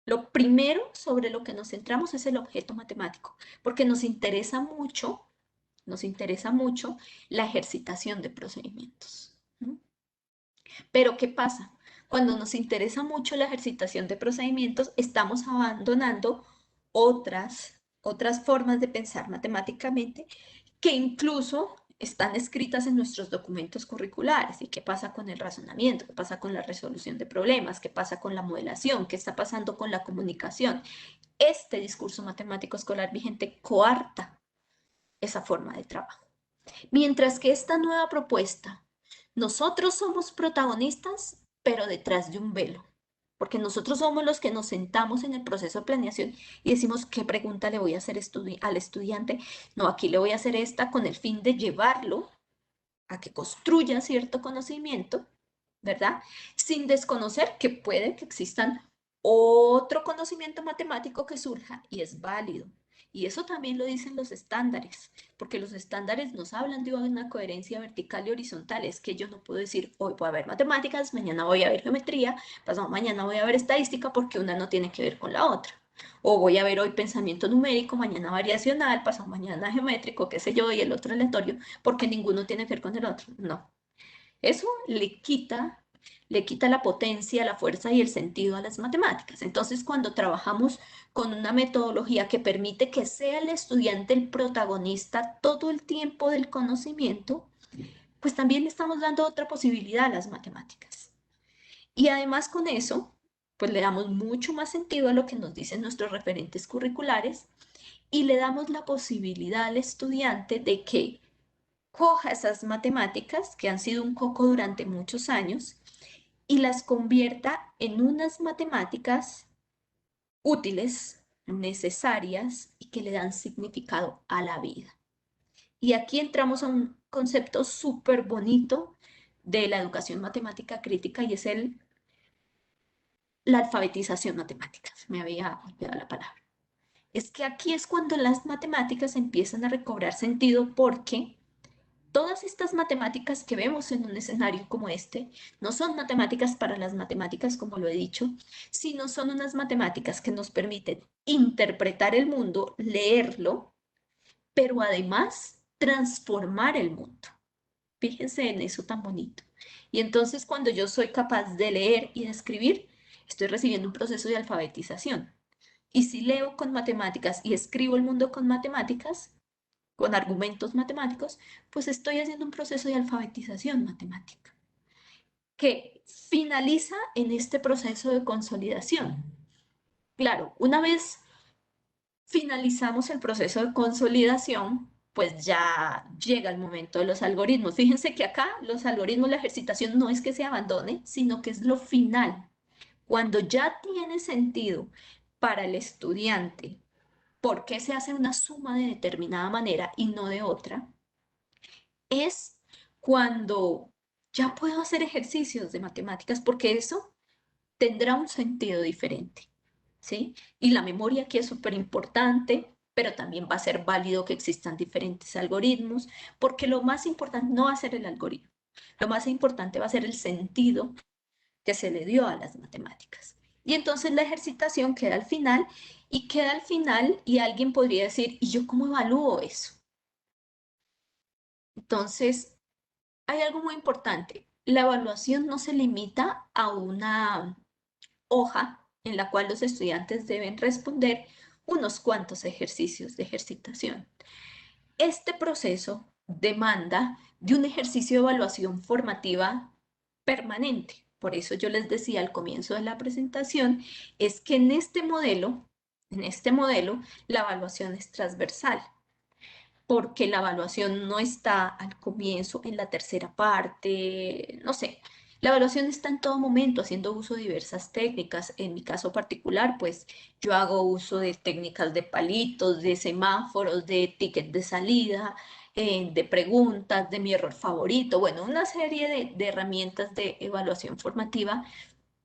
lo primero sobre lo que nos centramos es el objeto matemático, porque nos interesa mucho la ejercitación de procedimientos. ¿Mm? Pero ¿qué pasa? Cuando nos interesa mucho la ejercitación de procedimientos, estamos abandonando otras formas de pensar matemáticamente que incluso están escritas en nuestros documentos curriculares. ¿Y qué pasa con el razonamiento? ¿Qué pasa con la resolución de problemas? ¿Qué pasa con la modelación? ¿Qué está pasando con la comunicación? este discurso matemático escolar vigente coarta esa forma de trabajo. Mientras que esta nueva propuesta, nosotros somos protagonistas, pero detrás de un velo, porque nosotros somos los que nos sentamos en el proceso de planeación y decimos qué pregunta le voy a hacer al estudiante. No, aquí le voy a hacer esta con el fin de llevarlo a que construya cierto conocimiento, ¿verdad? Sin desconocer que puede que existan otro conocimiento matemático que surja y es válido. Y eso también lo dicen los estándares, porque los estándares nos hablan de una coherencia vertical y horizontal. Es que yo no puedo decir, hoy voy a ver matemáticas, mañana voy a ver geometría, pasado mañana voy a ver estadística, porque una no tiene que ver con la otra. O voy a ver hoy pensamiento numérico, mañana variacional, pasado mañana geométrico, qué sé yo, y el otro aleatorio, porque ninguno tiene que ver con el otro. No. Eso le quita la potencia, la fuerza y el sentido a las matemáticas. Entonces, cuando trabajamos con una metodología que permite que sea el estudiante el protagonista todo el tiempo del conocimiento, pues también le estamos dando otra posibilidad a las matemáticas. Y además con eso, pues le damos mucho más sentido a lo que nos dicen nuestros referentes curriculares y le damos la posibilidad al estudiante de que coja esas matemáticas que han sido un coco durante muchos años y las convierta en unas matemáticas útiles, necesarias y que le dan significado a la vida. Y aquí entramos a un concepto súper bonito de la educación matemática crítica y es la alfabetización matemática. Me había olvidado la palabra. Es que aquí es cuando las matemáticas empiezan a recobrar sentido porque todas estas matemáticas que vemos en un escenario como este no son matemáticas para las matemáticas, como lo he dicho, sino son unas matemáticas que nos permiten interpretar el mundo, leerlo, pero además transformar el mundo. Fíjense en eso tan bonito. Y entonces cuando yo soy capaz de leer y de escribir, estoy recibiendo un proceso de alfabetización. Y si leo con matemáticas y escribo el mundo con matemáticas, con argumentos matemáticos, pues estoy haciendo un proceso de alfabetización matemática que finaliza en este proceso de consolidación. Claro, una vez finalizamos el proceso de consolidación, pues ya llega el momento de los algoritmos. Fíjense que acá los algoritmos, la ejercitación no es que se abandone, sino que es lo final. Cuando ya tiene sentido para el estudiante por qué se hace una suma de determinada manera y no de otra, es cuando ya puedo hacer ejercicios de matemáticas, porque eso tendrá un sentido diferente, ¿sí? Y la memoria aquí es súper importante, pero también va a ser válido que existan diferentes algoritmos, porque lo más importante no va a ser el algoritmo, lo más importante va a ser el sentido que se le dio a las matemáticas. Y entonces la ejercitación queda al final, y queda al final, y alguien podría decir, ¿y yo cómo evalúo eso? Entonces, hay algo muy importante. La evaluación no se limita a una hoja en la cual los estudiantes deben responder unos cuantos ejercicios de ejercitación. Este proceso demanda de un ejercicio de evaluación formativa permanente. Por eso yo les decía al comienzo de la presentación, es que en este modelo, la evaluación es transversal porque la evaluación no está al comienzo, en la tercera parte, no sé. La evaluación está en todo momento haciendo uso de diversas técnicas. En mi caso particular, pues yo hago uso de técnicas de palitos, de semáforos, de ticket de salida, de preguntas, de mi error favorito, bueno, una serie de herramientas de evaluación formativa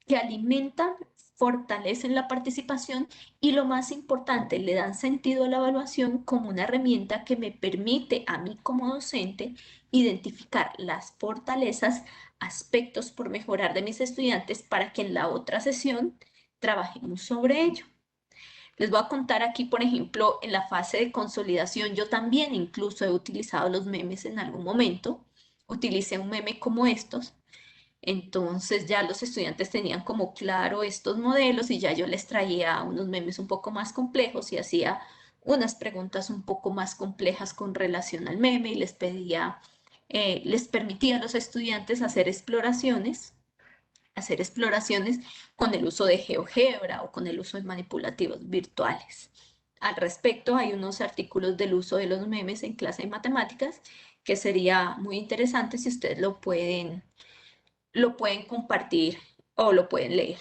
que alimentan, fortalecen la participación y lo más importante, le dan sentido a la evaluación como una herramienta que me permite a mí como docente identificar las fortalezas, aspectos por mejorar de mis estudiantes para que en la otra sesión trabajemos sobre ello. Les voy a contar aquí, por ejemplo, en la fase de consolidación, yo también incluso he utilizado los memes en algún momento. Utilicé un meme como estos, entonces ya los estudiantes tenían como claro estos modelos y ya yo les traía unos memes un poco más complejos y hacía unas preguntas un poco más complejas con relación al meme y les pedía, les permitía a los estudiantes hacer exploraciones hacer exploraciones con el uso de GeoGebra o con el uso de manipulativos virtuales. Al respecto, hay unos artículos del uso de los memes en clase de matemáticas que sería muy interesante si ustedes lo pueden compartir o lo pueden leer.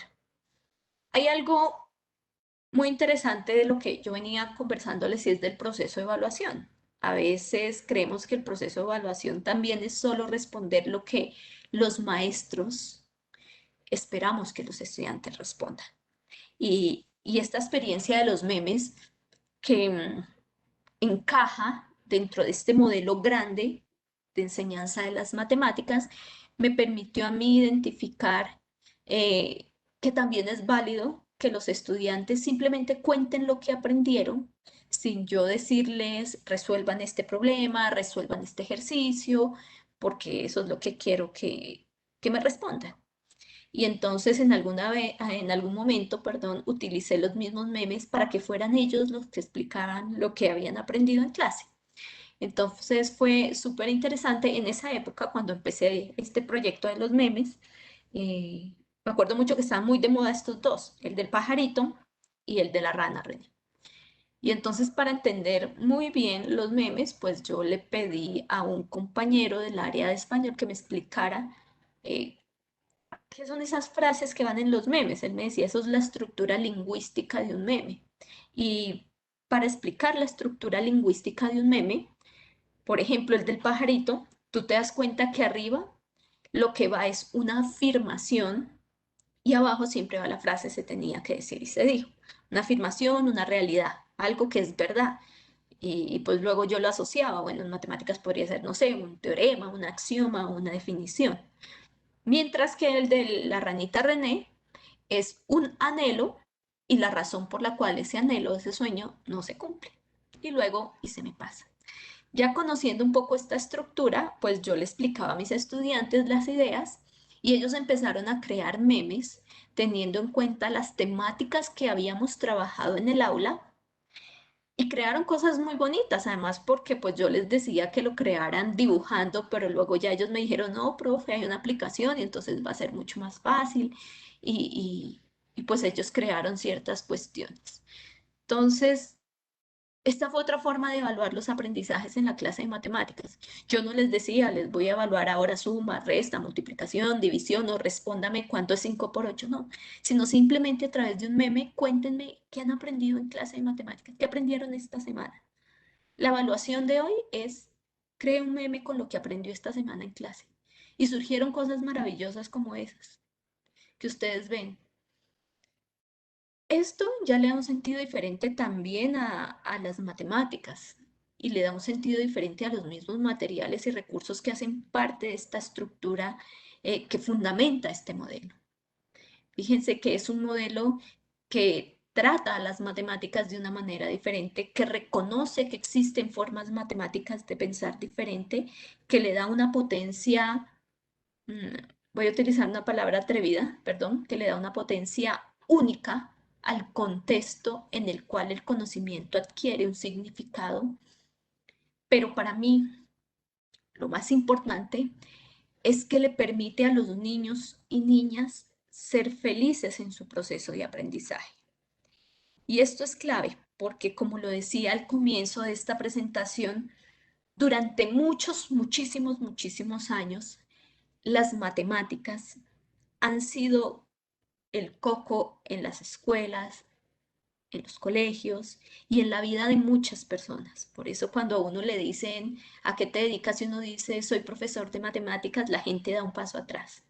Hay algo muy interesante de lo que yo venía conversándoles y es del proceso de evaluación. A veces creemos que el proceso de evaluación también es solo responder lo que los maestros esperamos que los estudiantes respondan. Y esta experiencia de los memes que encaja dentro de este modelo grande de enseñanza de las matemáticas me permitió a mí identificar que también es válido que los estudiantes simplemente cuenten lo que aprendieron sin yo decirles resuelvan este problema, resuelvan este ejercicio, porque eso es lo que quiero que me respondan. Y entonces en algún momento, perdón, utilicé los mismos memes para que fueran ellos los que explicaran lo que habían aprendido en clase. Entonces fue súper interesante en esa época cuando empecé este proyecto de los memes. Me acuerdo mucho que estaban muy de moda estos dos, el del pajarito y el de la rana René. Y entonces para entender muy bien los memes, pues yo le pedí a un compañero del área de español que me explicara eh, ¿qué son esas frases que van en los memes? Él me decía, eso es la estructura lingüística de un meme. Y para explicar la estructura lingüística de un meme, por ejemplo, el del pajarito, tú te das cuenta que arriba lo que va es una afirmación y abajo siempre va la frase se tenía que decir y se dijo. Una afirmación, una realidad, algo que es verdad. Y pues luego yo lo asociaba, bueno, en matemáticas podría ser, no sé, un teorema, un axioma, una definición. Mientras que el de la ranita René es un anhelo y la razón por la cual ese anhelo, ese sueño, no se cumple. Y luego, y se me pasa. Ya conociendo un poco esta estructura, pues yo le explicaba a mis estudiantes las ideas y ellos empezaron a crear memes teniendo en cuenta las temáticas que habíamos trabajado en el aula y crearon cosas muy bonitas, además porque pues yo les decía que lo crearan dibujando, pero luego ya ellos me dijeron, no, profe, hay una aplicación y entonces va a ser mucho más fácil y pues ellos crearon ciertas cuestiones. Entonces, esta fue otra forma de evaluar los aprendizajes en la clase de matemáticas. Yo no les decía, les voy a evaluar ahora suma, resta, multiplicación, división o respóndame cuánto es 5 por 8, no, sino simplemente a través de un meme, cuéntenme qué han aprendido en clase de matemáticas, qué aprendieron esta semana. La evaluación de hoy es, cree un meme con lo que aprendió esta semana en clase. Y surgieron cosas maravillosas como esas, que ustedes ven. Esto ya le da un sentido diferente también a las matemáticas y le da un sentido diferente a los mismos materiales y recursos que hacen parte de esta estructura que fundamenta este modelo. Fíjense que es un modelo que trata a las matemáticas de una manera diferente, que reconoce que existen formas matemáticas de pensar diferente, que le da una potencia, mm, voy a utilizar una palabra atrevida, perdón, que le da una potencia única al contexto en el cual el conocimiento adquiere un significado. Pero para mí, lo más importante es que le permite a los niños y niñas ser felices en su proceso de aprendizaje. Y esto es clave porque, como lo decía al comienzo de esta presentación, durante muchísimos años, las matemáticas han sido el coco en las escuelas, en los colegios y en la vida de muchas personas. Por eso cuando a uno le dicen a qué te dedicas y uno dice soy profesor de matemáticas, la gente da un paso atrás.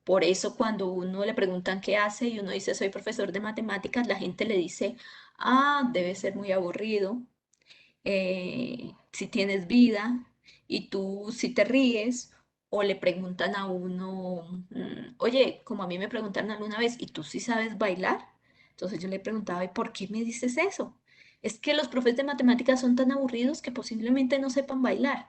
Por eso cuando uno le preguntan qué hace y uno dice soy profesor de matemáticas, la gente le dice, ah, debe ser muy aburrido, si tienes vida y tú si te ríes, o le preguntan a uno, oye, como a mí me preguntaron alguna vez, ¿y tú sí sabes bailar? Entonces yo le preguntaba, ¿y por qué me dices eso? Es que los profes de matemáticas son tan aburridos que posiblemente no sepan bailar.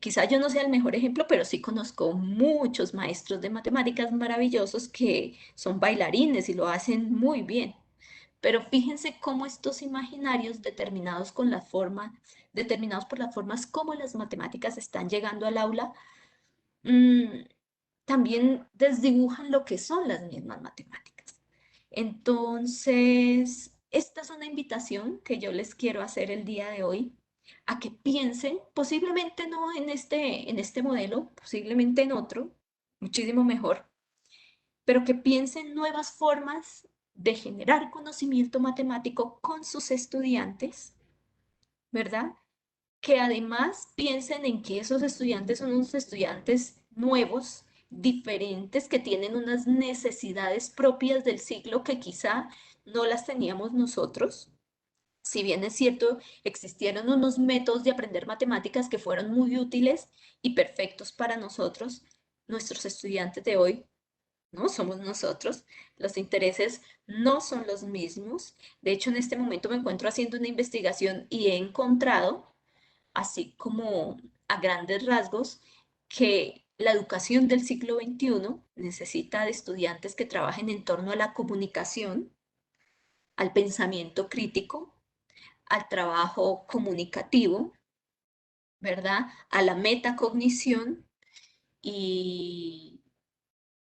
Quizá yo no sea el mejor ejemplo, pero sí conozco muchos maestros de matemáticas maravillosos que son bailarines y lo hacen muy bien. Pero fíjense cómo estos imaginarios determinados por las formas como las matemáticas están llegando al aula, mm, también desdibujan lo que son las mismas matemáticas. Entonces, esta es una invitación que yo les quiero hacer el día de hoy a que piensen, posiblemente no en este modelo, posiblemente en otro, muchísimo mejor, pero que piensen nuevas formas de generar conocimiento matemático con sus estudiantes, ¿verdad? Que además piensen en que esos estudiantes son unos estudiantes nuevos, diferentes, que tienen unas necesidades propias del siglo que quizá no las teníamos nosotros. Si bien es cierto, existieron unos métodos de aprender matemáticas que fueron muy útiles y perfectos para nosotros, nuestros estudiantes de hoy no somos nosotros, los intereses no son los mismos. De hecho, en este momento me encuentro haciendo una investigación y he encontrado, así como a grandes rasgos, que la educación del siglo XXI necesita de estudiantes que trabajen en torno a la comunicación, al pensamiento crítico, al trabajo comunicativo, ¿verdad? A la metacognición y,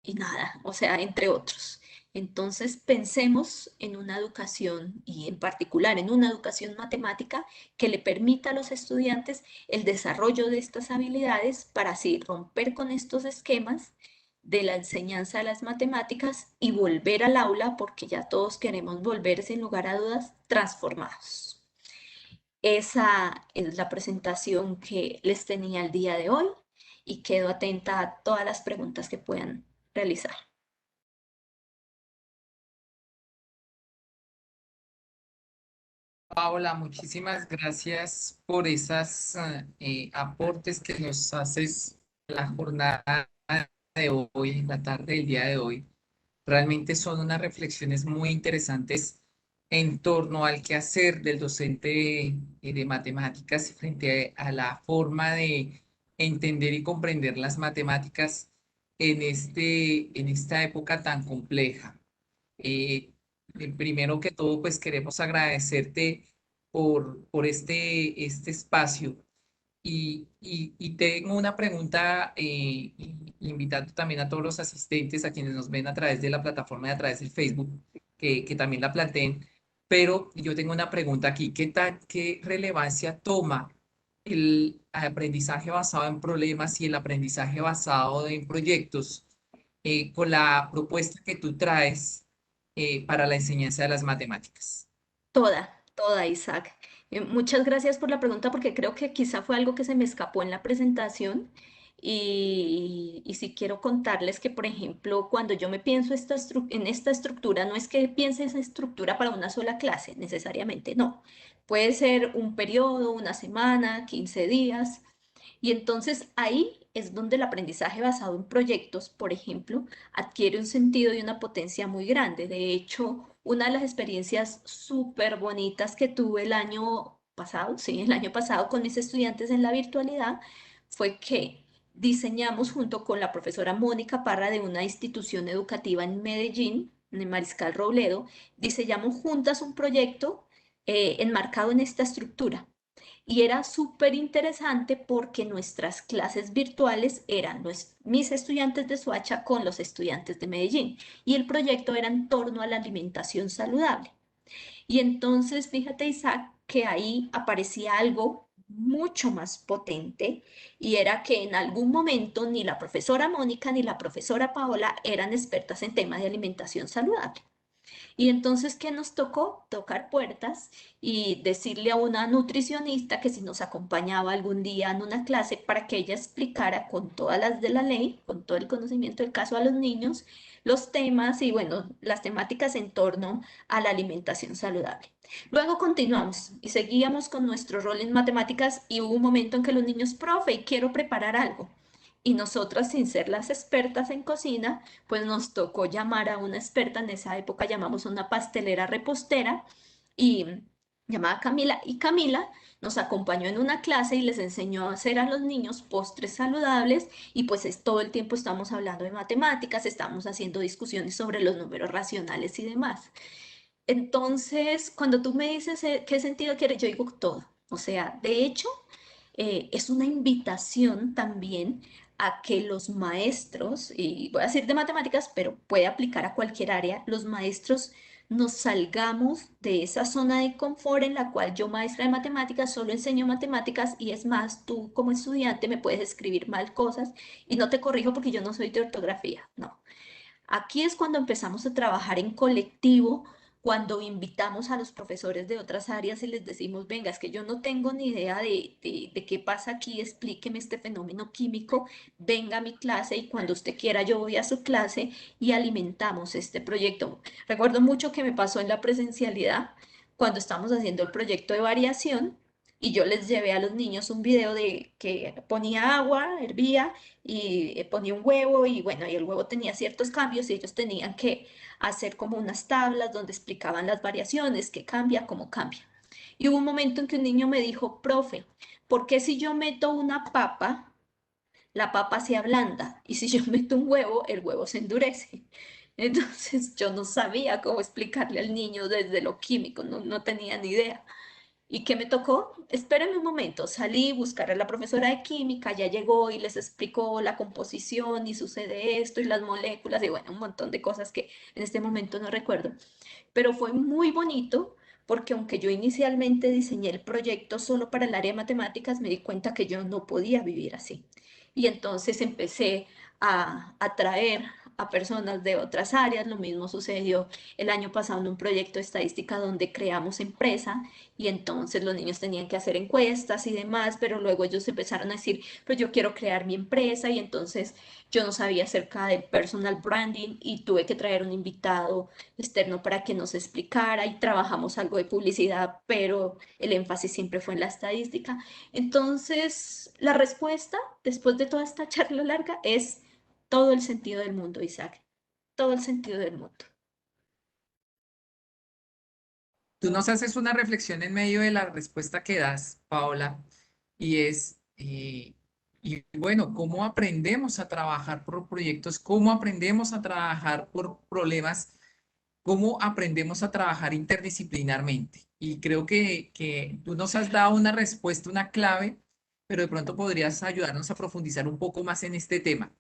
y nada, o sea, entre otros. Entonces, pensemos en una educación y en particular en una educación matemática que le permita a los estudiantes el desarrollo de estas habilidades para así romper con estos esquemas de la enseñanza de las matemáticas y volver al aula, porque ya todos queremos volver, sin lugar a dudas, transformados. Esa es la presentación que les tenía el día de hoy y quedo atenta a todas las preguntas que puedan realizar. Paola, muchísimas gracias por esos aportes que nos haces en la jornada de hoy, en la tarde del día de hoy. Realmente son unas reflexiones muy interesantes en torno al quehacer del docente de matemáticas frente a la forma de entender y comprender las matemáticas en esta época tan compleja. Eh, Primero que todo, pues queremos agradecerte por este espacio. Y tengo una pregunta, invitando también a todos los asistentes, a quienes nos ven a través de la plataforma y a través del Facebook, que también la planteen. Pero yo tengo una pregunta aquí. ¿Qué relevancia toma el aprendizaje basado en problemas y el aprendizaje basado en proyectos con la propuesta que tú traes para la enseñanza de las matemáticas? Toda, Isaac. Muchas gracias por la pregunta porque creo que quizá fue algo que se me escapó en la presentación y sí quiero contarles que, por ejemplo, cuando yo me pienso en esta estructura, no es que piense esa estructura para una sola clase, necesariamente, no. Puede ser un periodo, una semana, 15 días. Y entonces ahí es donde el aprendizaje basado en proyectos, por ejemplo, adquiere un sentido y una potencia muy grande. De hecho, una de las experiencias súper bonitas que tuve el año pasado, sí, el año pasado con mis estudiantes en la virtualidad, fue que diseñamos junto con la profesora Mónica Parra de una institución educativa en Medellín, en el Mariscal Robledo, diseñamos juntas un proyecto enmarcado en esta estructura. Y era súper interesante porque nuestras clases virtuales eran mis estudiantes de Soacha con los estudiantes de Medellín. Y el proyecto era en torno a la alimentación saludable. Y entonces, fíjate, Isaac, que ahí aparecía algo mucho más potente y era que en algún momento ni la profesora Mónica ni la profesora Paola eran expertas en temas de alimentación saludable. Y entonces, ¿qué nos tocó? Tocar puertas y decirle a una nutricionista que si nos acompañaba algún día en una clase para que ella explicara con todas las de la ley, con todo el conocimiento del caso a los niños, los temas y bueno, las temáticas en torno a la alimentación saludable. Luego continuamos y seguíamos con nuestro rol en matemáticas y hubo un momento en que los niños, profe, y quiero preparar algo. Y nosotras, sin ser las expertas en cocina, pues nos tocó llamar a una experta, en esa época llamamos a una pastelera repostera y llamada Camila, y Camila nos acompañó en una clase y les enseñó a hacer a los niños postres saludables y pues todo el tiempo estamos hablando de matemáticas, estamos haciendo discusiones sobre los números racionales y demás. Entonces, cuando tú me dices qué sentido quiere, yo digo todo. O sea, de hecho, es una invitación también a que los maestros, y voy a decir de matemáticas, pero puede aplicar a cualquier área, los maestros nos salgamos de esa zona de confort en la cual yo, maestra de matemáticas, solo enseño matemáticas y es más, tú como estudiante me puedes escribir mal cosas y no te corrijo porque yo no soy de ortografía, no. Aquí es cuando empezamos a trabajar en colectivo, cuando invitamos a los profesores de otras áreas y les decimos, venga, es que yo no tengo ni idea de qué pasa aquí, explíqueme este fenómeno químico, venga a mi clase y cuando usted quiera yo voy a su clase y alimentamos este proyecto. Recuerdo mucho que me pasó en la presencialidad cuando estamos haciendo el proyecto de variación. Y yo les llevé a los niños un video de que ponía agua, hervía y ponía un huevo y bueno, y el huevo tenía ciertos cambios y ellos tenían que hacer como unas tablas donde explicaban las variaciones, qué cambia, cómo cambia. Y hubo un momento en que un niño me dijo, profe, ¿por qué si yo meto una papa, la papa se ablanda? Y si yo meto un huevo, el huevo se endurece. Entonces yo no sabía cómo explicarle al niño desde lo químico, no tenía ni idea. ¿Y qué me tocó? Espérenme un momento, salí, buscar a la profesora de química, ya llegó y les explicó la composición y sucede esto y las moléculas y bueno, un montón de cosas que en este momento no recuerdo. Pero fue muy bonito porque aunque yo inicialmente diseñé el proyecto solo para el área de matemáticas, me di cuenta que yo no podía vivir así. Y entonces empecé a atraer a personas de otras áreas. Lo mismo sucedió el año pasado en un proyecto de estadística donde creamos empresa y entonces los niños tenían que hacer encuestas y demás, pero luego ellos empezaron a decir, pues yo quiero crear mi empresa y entonces yo no sabía acerca del personal branding y tuve que traer un invitado externo para que nos explicara y trabajamos algo de publicidad, pero el énfasis siempre fue en la estadística. Entonces, la respuesta, después de toda esta charla larga, es todo el sentido del mundo, Isaac, todo el sentido del mundo. Tú nos haces una reflexión en medio de la respuesta que das, Paola, y es, y bueno, ¿cómo aprendemos a trabajar por proyectos? ¿Cómo aprendemos a trabajar por problemas? ¿Cómo aprendemos a trabajar interdisciplinarmente? Y creo que tú nos has dado una respuesta, una clave, pero de pronto podrías ayudarnos a profundizar un poco más en este tema.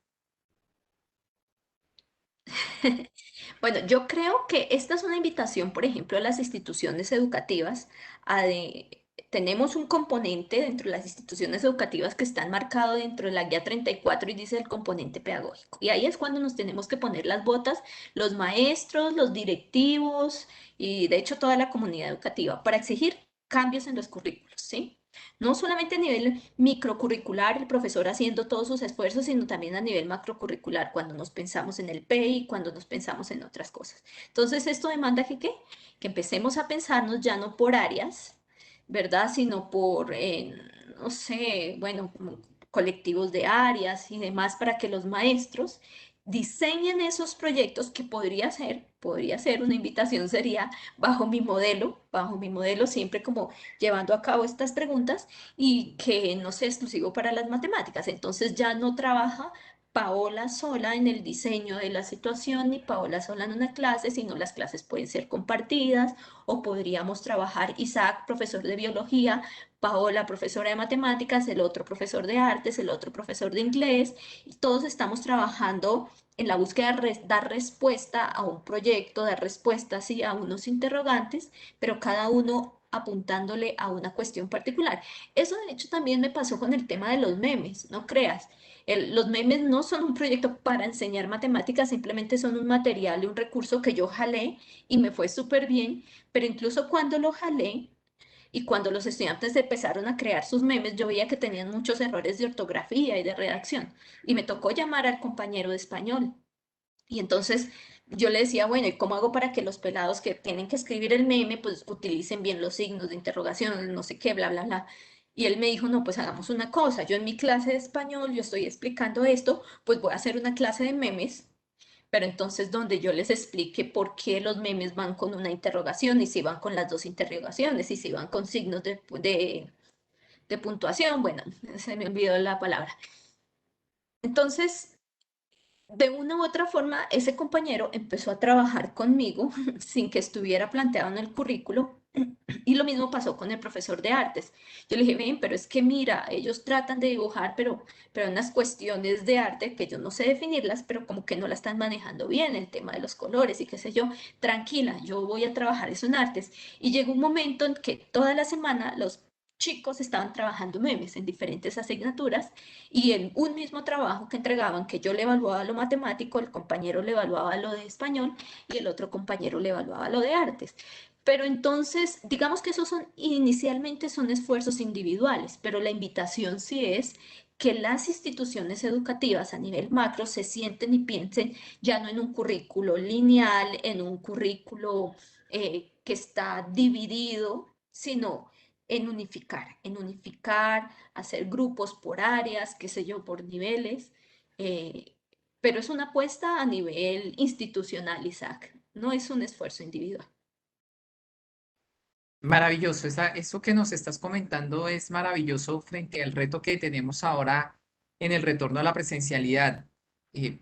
Bueno, yo creo que esta es una invitación, por ejemplo, a las instituciones educativas. Tenemos un componente dentro de las instituciones educativas que está enmarcado dentro de la guía 34 y dice el componente pedagógico. Y ahí es cuando nos tenemos que poner las botas, los maestros, los directivos y de hecho toda la comunidad educativa para exigir cambios en los currículos, ¿sí? No solamente a nivel microcurricular, el profesor haciendo todos sus esfuerzos, sino también a nivel macrocurricular, cuando nos pensamos en el PEI, cuando nos pensamos en otras cosas. Entonces, esto demanda que, ¿qué? Que empecemos a pensarnos ya no por áreas, ¿verdad? Sino por, no sé, bueno, como colectivos de áreas y demás para que los maestros diseñen esos proyectos que podría ser una invitación sería bajo mi modelo siempre como llevando a cabo estas preguntas y que no sea exclusivo para las matemáticas. Entonces ya no trabaja Paola sola en el diseño de la situación ni Paola sola en una clase, sino las clases pueden ser compartidas o podríamos trabajar Isaac, profesor de biología, Paola, profesora de matemáticas, el otro profesor de artes, el otro profesor de inglés, y todos estamos trabajando en la búsqueda de dar respuesta a un proyecto, dar respuesta sí, a unos interrogantes, pero cada uno apuntándole a una cuestión particular. Eso de hecho también me pasó con el tema de los memes, no creas. Los memes no son un proyecto para enseñar matemáticas, simplemente son un material y un recurso que yo jalé y me fue súper bien, pero incluso cuando lo jalé y cuando los estudiantes empezaron a crear sus memes, yo veía que tenían muchos errores de ortografía y de redacción y me tocó llamar al compañero de español. Y entonces yo le decía, bueno, ¿y cómo hago para que los pelados que tienen que escribir el meme, pues utilicen bien los signos de interrogación, no sé qué, bla, bla, bla? Y él me dijo, no, pues hagamos una cosa, yo en mi clase de español, yo estoy explicando esto, pues voy a hacer una clase de memes, pero entonces donde yo les explique por qué los memes van con una interrogación y si van con las dos interrogaciones y si van con signos de puntuación, bueno, se me olvidó la palabra. Entonces, de una u otra forma, ese compañero empezó a trabajar conmigo sin que estuviera planteado en el currículo Y lo mismo pasó con el profesor de artes. Yo le dije, ven, pero es que mira, ellos tratan de dibujar, pero hay unas cuestiones de arte que yo no sé definirlas, pero como que no la están manejando bien, el tema de los colores y qué sé yo. Tranquila, yo voy a trabajar eso en artes. Y llegó un momento en que toda la semana los chicos estaban trabajando memes en diferentes asignaturas y en un mismo trabajo que entregaban, que yo le evaluaba lo matemático, el compañero le evaluaba lo de español y el otro compañero le evaluaba lo de artes. Pero entonces, digamos que esos son, inicialmente son esfuerzos individuales, pero la invitación sí es que las instituciones educativas a nivel macro se sienten y piensen ya no en un currículo lineal, en un currículo que está dividido, sino en unificar, hacer grupos por áreas, qué sé yo, por niveles. eh, pero es una apuesta a nivel institucional, Isaac, no es un esfuerzo individual. Maravilloso, eso que nos estás comentando es maravilloso frente al reto que tenemos ahora en el retorno a la presencialidad.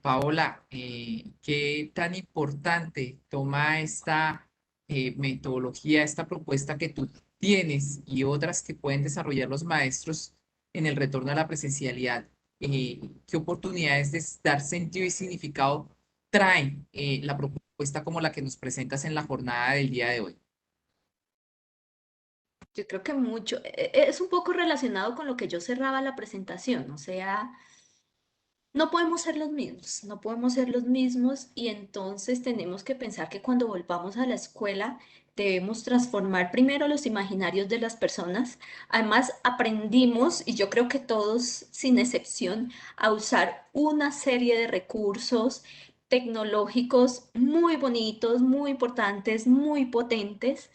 Paola, ¿qué tan importante toma esta metodología, esta propuesta que tú tienes y otras que pueden desarrollar los maestros en el retorno a la presencialidad? ¿Qué oportunidades de dar sentido y significado trae la propuesta como la que nos presentas en la jornada del día de hoy? Yo creo que mucho, es un poco relacionado con lo que yo cerraba la presentación, o sea, no podemos ser los mismos, no podemos ser los mismos y entonces tenemos que pensar que cuando volvamos a la escuela debemos transformar primero los imaginarios de las personas. Además, aprendimos, y yo creo que todos, sin excepción, a usar una serie de recursos tecnológicos muy bonitos, muy importantes, muy potentes.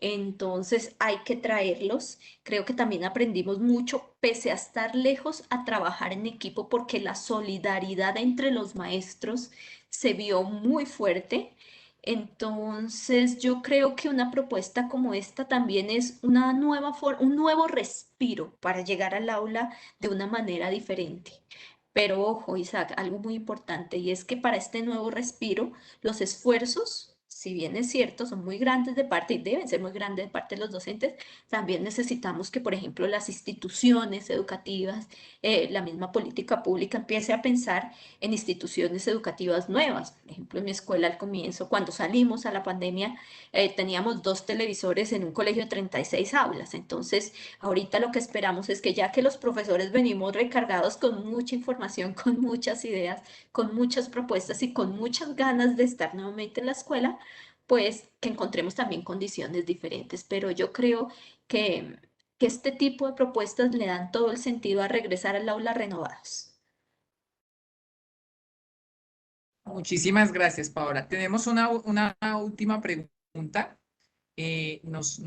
Entonces hay que traerlos. Creo que también aprendimos mucho, pese a estar lejos, a trabajar en equipo porque la solidaridad entre los maestros se vio muy fuerte. Entonces, yo creo que una propuesta como esta también es una nueva un nuevo respiro para llegar al aula de una manera diferente. Pero ojo, Isaac, algo muy importante y es que para este nuevo respiro, los esfuerzos, si bien es cierto, son muy grandes de parte y deben ser muy grandes de parte de los docentes, también necesitamos que, por ejemplo, las instituciones educativas, la misma política pública empiece a pensar en instituciones educativas nuevas. Por ejemplo, en mi escuela al comienzo, cuando salimos a la pandemia, teníamos 2 televisores en un colegio de 36 aulas. Entonces, ahorita lo que esperamos es que ya que los profesores venimos recargados con mucha información, con muchas ideas, con muchas propuestas y con muchas ganas de estar nuevamente en la escuela, pues que encontremos también condiciones diferentes. Pero yo creo que, que este tipo de propuestas le dan todo el sentido a regresar al aula renovados. Muchísimas gracias, Paola. Tenemos una última pregunta. Nos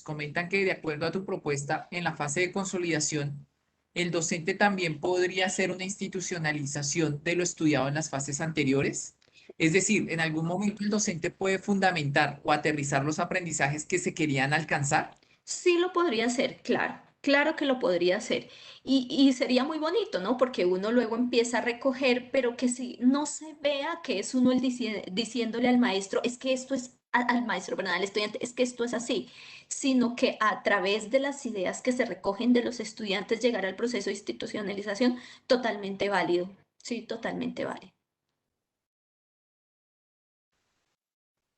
comentan que de acuerdo a tu propuesta, en la fase de consolidación, el docente también podría hacer una institucionalización de lo estudiado en las fases anteriores. Es decir, en algún momento el docente puede fundamentar o aterrizar los aprendizajes que se querían alcanzar. Sí lo podría hacer, claro, claro que lo podría hacer. Y sería muy bonito, ¿no? Porque uno luego empieza a recoger, pero que si no se vea que es uno el diciéndole al maestro, es que esto es, al maestro, perdón, al estudiante, es que esto es así, sino que a través de las ideas que se recogen de los estudiantes llegar al proceso de institucionalización totalmente válido. Sí, totalmente válido.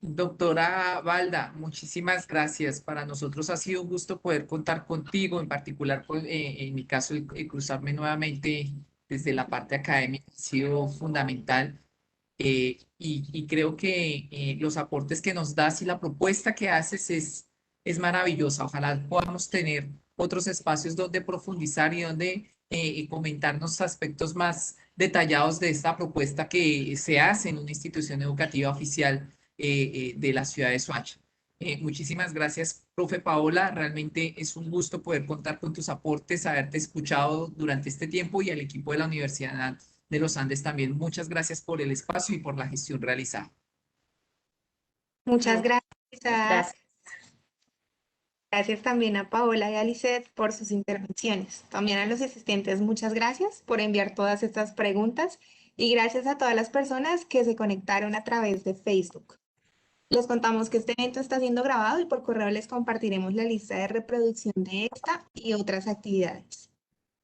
Doctora Balda, muchísimas gracias. Para nosotros ha sido un gusto poder contar contigo, en particular, pues, en mi caso, el cruzarme nuevamente desde la parte académica ha sido fundamental. Y creo que los aportes que nos das y la propuesta que haces es maravillosa. Ojalá podamos tener otros espacios donde profundizar y donde comentarnos aspectos más detallados de esta propuesta que se hace en una institución educativa oficial de la ciudad de Soacha. Muchísimas gracias, profe Paola. Realmente es un gusto poder contar con tus aportes, haberte escuchado durante este tiempo y al equipo de la Universidad de los Andes también. Muchas gracias por el espacio y por la gestión realizada. Muchas No, gracias, Isaac. gracias. Gracias también a Paola y a Lisette por sus intervenciones. También a los asistentes, muchas gracias por enviar todas estas preguntas y gracias a todas las personas que se conectaron a través de Facebook. Les contamos que este evento está siendo grabado y por correo les compartiremos la lista de reproducción de esta y otras actividades.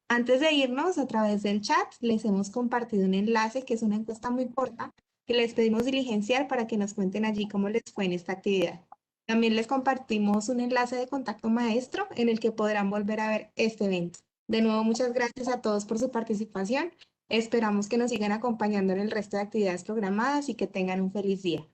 Antes de irnos, a través del chat, les hemos compartido un enlace que es una encuesta muy corta que les pedimos diligenciar para que nos cuenten allí cómo les fue en esta actividad. También les compartimos un enlace de contacto maestro en el que podrán volver a ver este evento. De nuevo, muchas gracias a todos por su participación. Esperamos que nos sigan acompañando en el resto de actividades programadas y que tengan un feliz día.